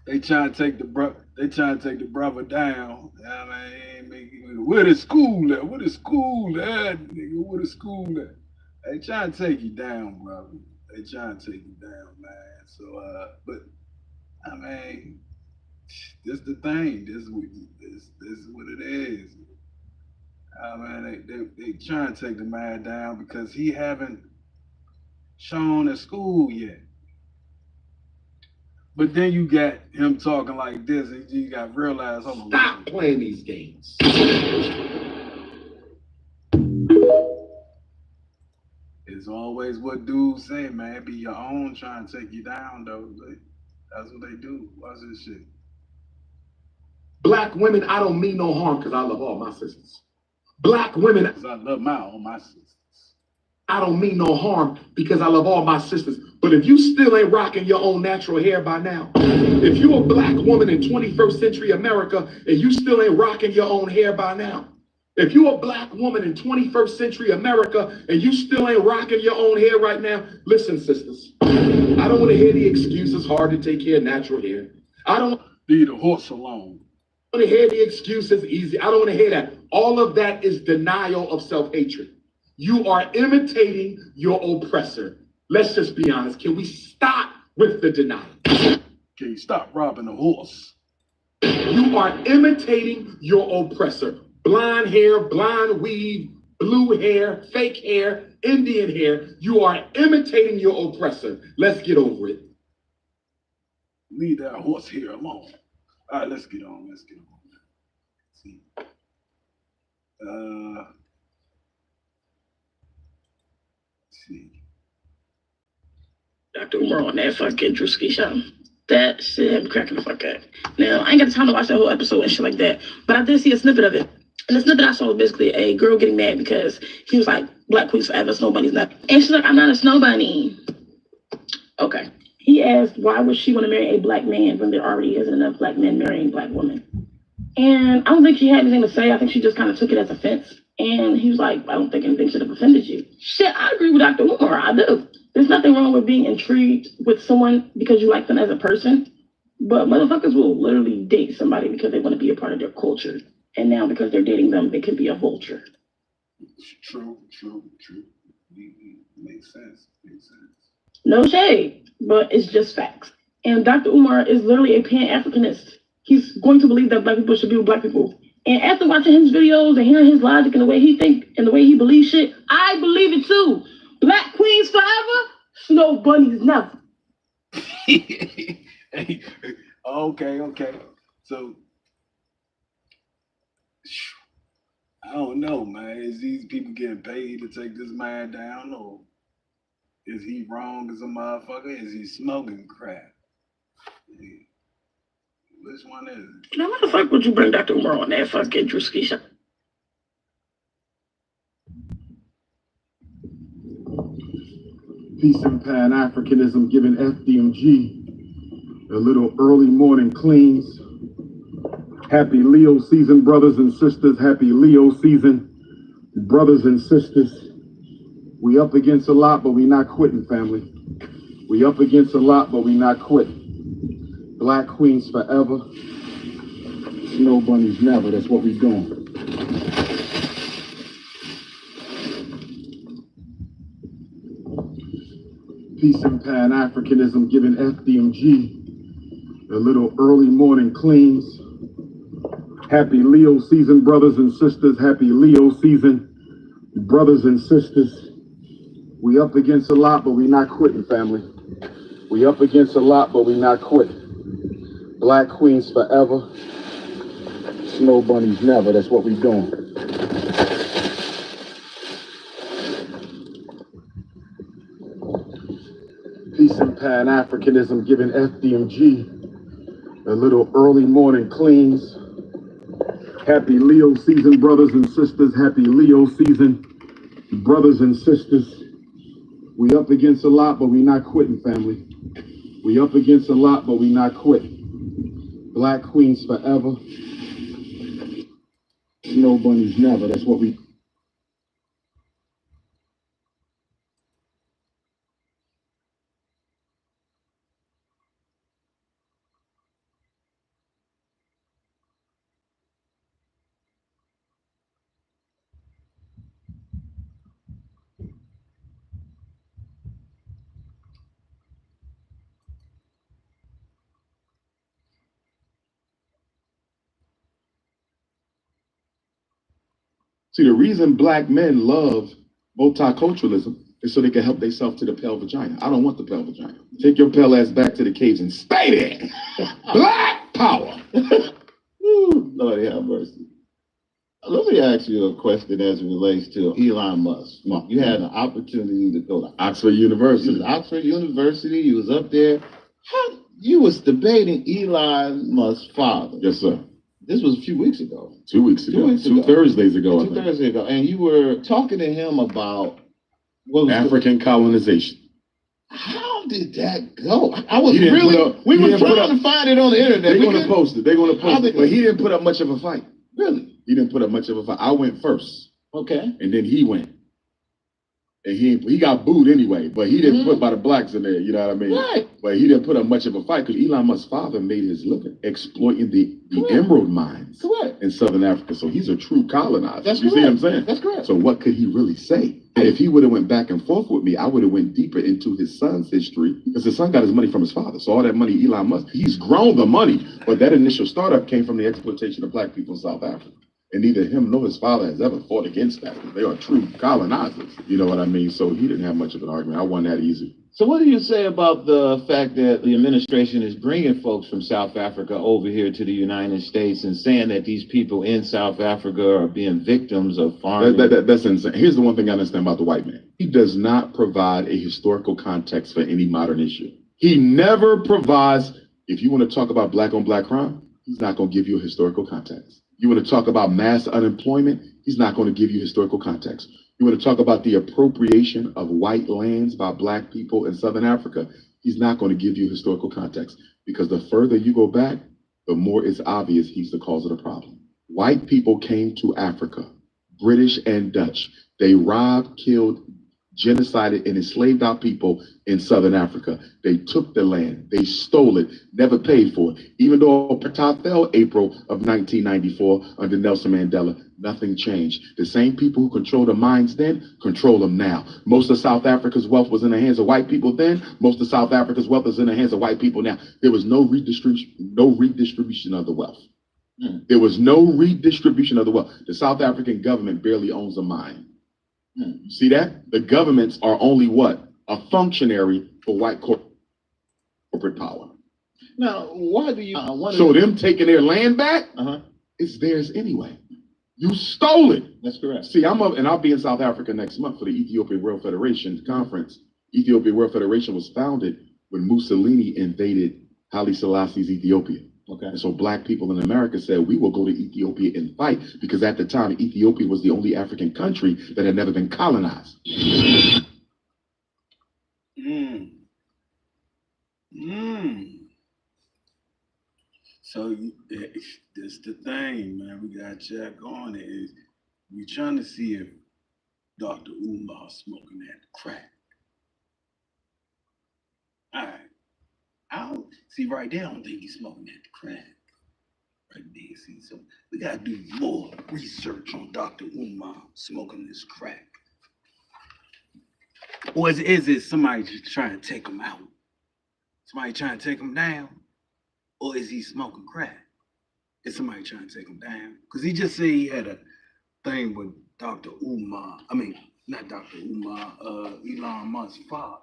They trying to take the brother down. I mean, where the school at? Where the school at, nigga? Where the school at? They trying to take you down, brother. They trying to take you down, man. So, but I mean, this the thing. This is what it is. I mean, they trying to take the man down because he haven't shown at school yet. But then you got him talking like this, and you got to realize, hold on. Stop playing these games. It's always what dudes say, man. Be your own trying to take you down, though. That's what they do. Watch this shit. Black women, I don't mean no harm because I love all my sisters. Black women, because I love all my sisters. I don't mean no harm because I love all my sisters. But if you still ain't rocking your own natural hair by now, if you're a black woman in 21st century America and you still ain't rocking your own hair by now, if you're a black woman in 21st century America and you still ain't rocking your own hair right now, listen, sisters, I don't want to hear the excuses hard to take care of natural hair. I don't leave the horse alone. I don't want to hear the excuses easy. I don't want to hear that. All of that is denial of self-hatred. You are imitating your oppressor. Let's just be honest. Can we stop with the denial? Can you stop robbing the horse? You are imitating your oppressor. Blonde hair, blonde weave, blue hair, fake hair, Indian hair. You are imitating your oppressor. Let's get over it. Leave that horse here alone. All right, let's get on. Let's see. See. Dr. Umar on that fucking Drewski show. That shit had me cracking the fuck up. Now, I ain't got the time to watch that whole episode and shit like that, but I did see a snippet of it. And the snippet I saw was basically a girl getting mad because he was like, Black Queens Forever, Snow Bunny's not. And she's like, I'm not a snow bunny. Okay. He asked, why would she want to marry a black man when there already isn't enough black men marrying black women? And I don't think she had anything to say. I think she just kind of took it as offense. And he was like, I don't think anything should have offended you. Shit, I agree with Dr. Umar. I do. There's nothing wrong with being intrigued with someone because you like them as a person. But motherfuckers will literally date somebody because they want to be a part of their culture. And now because they're dating them, they can be a vulture. True. Makes sense. No shade, but it's just facts. And Dr. Umar is literally a Pan-Africanist. He's going to believe that black people should be with black people. And after watching his videos and hearing his logic and the way he think and the way he believes shit, I believe it too. Black queens forever, snow bunnies never. Okay. So, I don't know, man. Is these people getting paid to take this man down, or is he wrong as a motherfucker? Is he smoking crack? Which one is it? Now, why the fuck would you bring Dr. Umar on that fucking Drewski show? Peace and Pan-Africanism giving FDMG a little early morning cleans. Happy Leo season, brothers and sisters. Happy Leo season, brothers and sisters. We up against a lot, but we not quitting, family. We up against a lot, but we not quitting. Black queens forever, snow bunnies never. That's what we doing. Peace and Pan-Africanism giving FDMG a little early morning cleans. Happy Leo season, brothers and sisters. Happy Leo season, brothers and sisters. We up against a lot, but we not quitting, family. We up against a lot, but we not quitting. Black queens forever, snow bunnies never. That's what we doing. Peace and Pan-Africanism giving FDMG a little early morning cleans. Happy Leo season, brothers and sisters. Happy Leo season, Brothers and sisters, we up against a lot, but we not quitting, family. We up against a lot, but we not quitting. Black queens forever. Snow bunnies never. That's what we... See, the reason black men love multiculturalism is so they can help themselves to the pale vagina. I don't want the pale vagina. Take your pale ass back to the caves and stay there. Black power. Ooh, Lord have mercy. Let me ask you a question as it relates to Elon Musk. You had an opportunity to go to Oxford University. Oxford University, you was up there. You was debating Elon Musk's father. Yes, sir. This was a few weeks ago. 2 weeks ago. Two Thursdays ago. 2 Thursdays ago. And you were talking to him about African colonization. How did that go? I was really, we were trying to find it on the internet. They're going to post it. They're going to post it. But he didn't put up much of a fight. Really? He didn't put up much of a fight. I went first. Okay. And then he went. And he got booed anyway, but he didn't put by the blacks in there, you know what I mean? Right. But he didn't put up much of a fight because Elon Musk's father made his living exploiting the emerald mines in Southern Africa. So he's a true colonizer. That's you see what I'm saying? That's correct. So what could he really say? And if he would have went back and forth with me, I would have went deeper into his son's history because his son got his money from his father. So all that money, Elon Musk, he's grown the money, but that initial startup came from the exploitation of black people in South Africa. And neither him nor his father has ever fought against that. They are true colonizers. You know what I mean? So he didn't have much of an argument. I won that easy. So what do you say about the fact that the administration is bringing folks from South Africa over here to the United States and saying that these people in South Africa are being victims of foreign... That's insane. Here's the one thing I understand about the white man. He does not provide a historical context for any modern issue. He never provides... If you want to talk about black on black crime, he's not going to give you a historical context. You want to talk about mass unemployment? He's not going to give you historical context. You want to talk about the appropriation of white lands by black people in Southern Africa? He's not going to give you historical context because the further you go back, the more it's obvious he's the cause of the problem. White people came to Africa, British and Dutch. They robbed, killed, genocided, and enslaved our people in Southern Africa. They took the land, they stole it, never paid for it. Even though apartheid fell April of 1994 under Nelson Mandela, nothing changed. The same people who controlled the mines then control them now. Most of South Africa's wealth was in the hands of white people then. Most of South Africa's wealth is in the hands of white people now. There was no redistribution of the wealth. There was no redistribution of the wealth. The South African government barely owns a mine. See that? The governments are only what? A functionary for white corporate power. Now, why do you... so them taking their land back, it's theirs anyway. You stole it. That's correct. See, I'm up, and I'll be in South Africa next month for the Ethiopian World Federation conference. Ethiopian World Federation was founded when Mussolini invaded Haile Selassie's Ethiopia. Okay. And so black people in America said, we will go to Ethiopia and fight because at the time, Ethiopia was the only African country that had never been colonized. So that's the thing, man. We got to check on it. Is we trying to see if Dr. Umar smoking that crack. All right. I don't see right there. I don't think he's smoking that crack. Right there, see. So we gotta do more research on Dr. Umar smoking this crack. Or is it somebody just trying to take him out? Somebody trying to take him down? Or is he smoking crack? Is somebody trying to take him down? Because he just said he had a thing with Dr. Umar. I mean, not Dr. Umar, Elon Musk's father.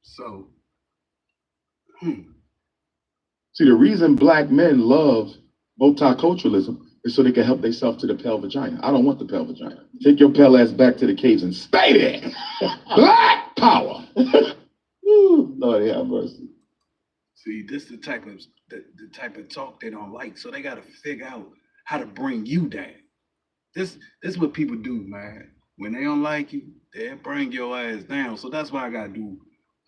So, See, the reason black men love multiculturalism is so they can help themselves to the pale vagina. I don't want the pale vagina. Take your pale ass back to the caves and stay there. Black power. Ooh, Lord have mercy. See, this the type of the type of talk they don't like. So they got to figure out how to bring you down. This is what people do, man. When they don't like you, they bring your ass down. So that's why I gotta do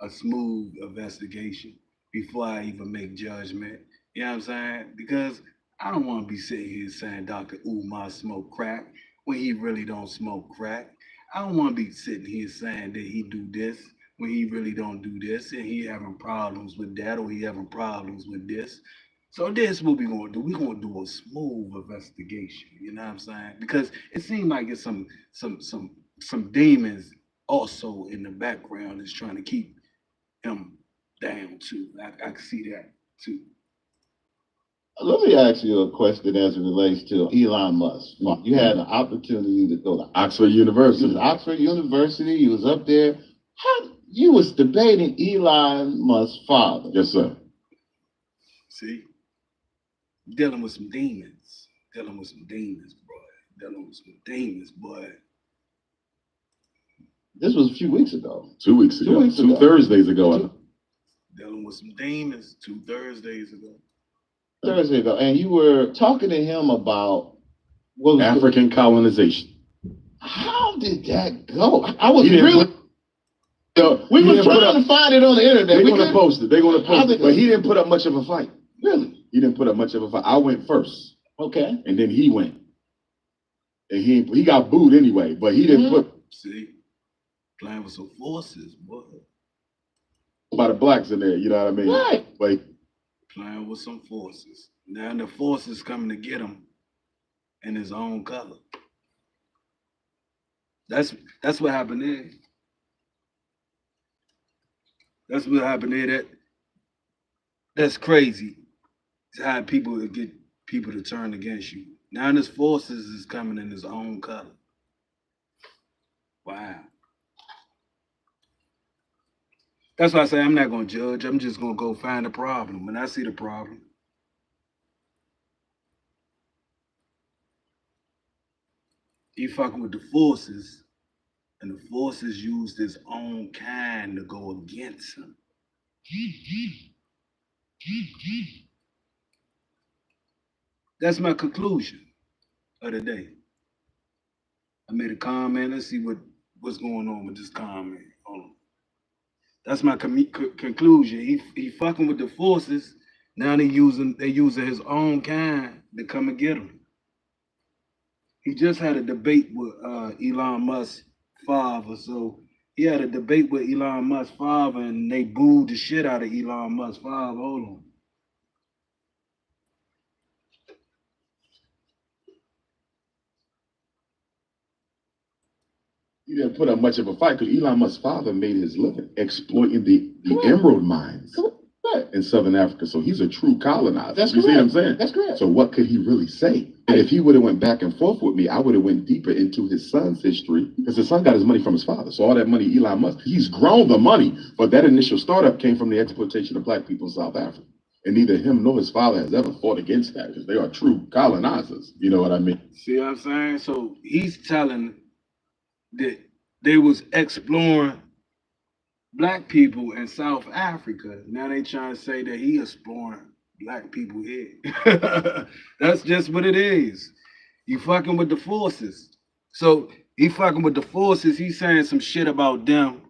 a smooth investigation before I even make judgment. You know what I'm saying? Because I don't want to be sitting here saying Dr. Umar smoke crack when he really don't smoke crack. I don't want to be sitting here saying that he do this when he really don't do this, and he having problems with that, or he having problems with this. So this what we gonna do. We gonna do a smooth investigation. You know what I'm saying? Because it seems like it's some demons also in the background is trying to keep him down too. I can see that too. Let me ask you a question as it relates to Elon Musk. You had an opportunity to go to Oxford University. Oxford University, you was up there. How you was debating Elon Musk's father? Yes, sir. See, dealing with some demons. Dealing with some demons, boy. Dealing with some demons, boy. This was a few weeks ago. 2 weeks ago. Two Thursdays ago. Dealing with some demons 2 Thursdays ago. Thursday ago, and you were talking to him about what was African colonization. How did that go? I was really. We were trying to find it on the internet. They're going to post it. They're going to post it. But he didn't put up much of a fight. Really? He didn't put up much of a fight. I went first. Okay. And then he went. And he got booed anyway, but he didn't put. See, playing with some forces, boy. By the blacks in there, you know what I mean? Right. Like, playing with some forces. Now the forces coming to get him in his own color. That's what happened there. That's what happened there. That's crazy. It's how people get people to turn against you. Now his forces is coming in his own color. Wow. That's why I say I'm not gonna judge. I'm just gonna go find the problem. When I see the problem, he fucking with the forces, and the forces used his own kind to go against him. That's my conclusion of the day. I made a comment. Let's see what's going on with this comment. Hold on. That's my conclusion. He fucking with the forces. Now they using his own kind to come and get him. He just had a debate with Elon Musk's father. So he had a debate with Elon Musk's father, and they booed the shit out of Elon Musk's father. Hold on. he didn't put up much of a fight because Elon Musk's father made his living exploiting the emerald mines in Southern Africa. So he's a true colonizer. That's you correct. See what I'm saying? That's correct. So what could he really say? And if he would have went back and forth with me, I would have went deeper into his son's history because his son got his money from his father. So all that money, Elon Musk, he's grown the money, but that initial startup came from the exploitation of black people in South Africa. And neither him nor his father has ever fought against that because they are true colonizers. You know what I mean? See what I'm saying? So he's telling that they was exploring black people in South Africa. Now they trying to say that he exploring black people here. That's just what it is. You fucking with the forces. So he fucking with the forces. He's saying some shit about them,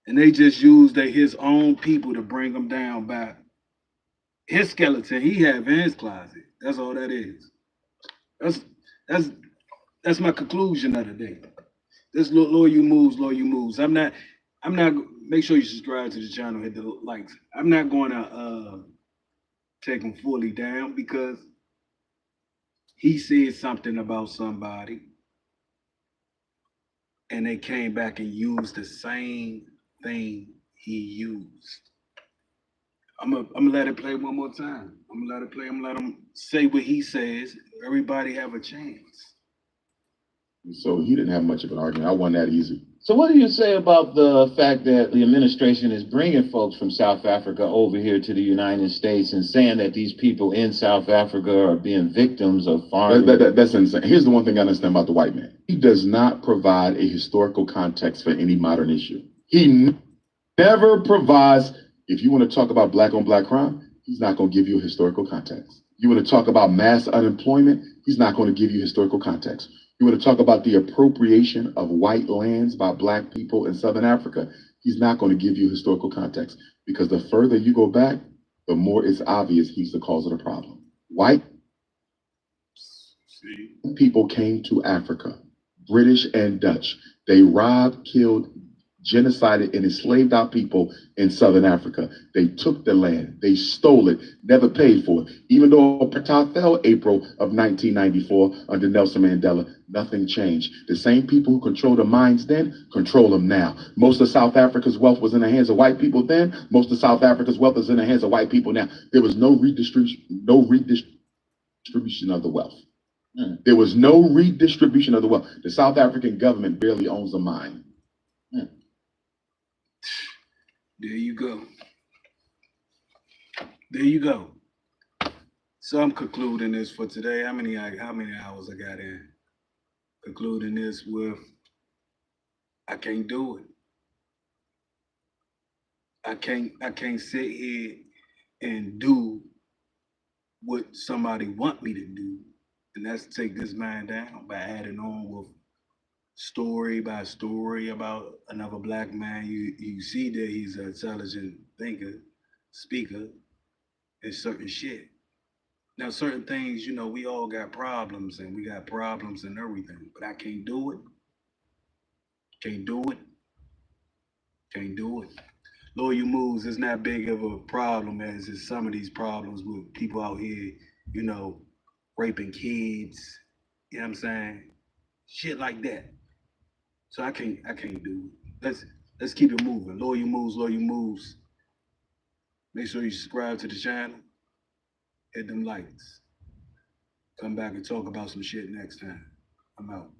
and they just use his own people to bring them down by his skeleton he have in his closet. That's all that is. That's my conclusion of the day. This loyal moves. I'm not. Make sure you subscribe to the channel. Hit the likes. I'm not going to take him fully down because he said something about somebody, and they came back and used the same thing he used. I'm gonna let it play one more time. I'm gonna let it play. I'm gonna let him say what he says. Everybody have a chance. So he didn't have much of an argument. I won that easy. So what do you say about the fact that the administration is bringing folks from South Africa over here to the United States and saying that these people in South Africa are being victims of foreign... That's insane. Here's the one thing I understand about the white man. He does not provide a historical context for any modern issue. He never provides If you want to talk about black on black crime, he's not going to give you a historical context. You want to talk about mass unemployment, he's not going to give you historical context. You want to talk about the appropriation of white lands by black people in Southern Africa, he's not going to give you historical context, because the further you go back, the more it's obvious he's the cause of the problem. White people came to Africa, British and Dutch. They robbed, killed, genocided, and enslaved our people in Southern Africa. They took the land, they stole it, never paid for it. Even though apartheid fell April of 1994 under Nelson Mandela, nothing changed. The same people who control the mines then control them now. Most of South Africa's wealth was in the hands of white people then. Most of South Africa's wealth is in the hands of white people now. There was no redistribution of the wealth. There was no redistribution of the wealth. The South African government barely owns a mine. There you go. There you go. So I'm concluding this for today. How many hours I got in? Concluding this with, I can't do it. I can't sit here and do what somebody want me to do, and that's take this man down by adding on with story by story about another black man. You see that he's an intelligent thinker, speaker, and certain shit. Now, certain things, you know, we all got problems, and we got problems and everything, but I can't do it. Can't do it. Can't do it. Loyal moves is not big of a problem as is some of these problems with people out here, you know, raping kids, you know what I'm saying? Shit like that. So I can't do it. Let's keep it moving. Loyal moves, loyal moves. Make sure you subscribe to the channel. Hit them likes. Come back and talk about some shit next time. I'm out.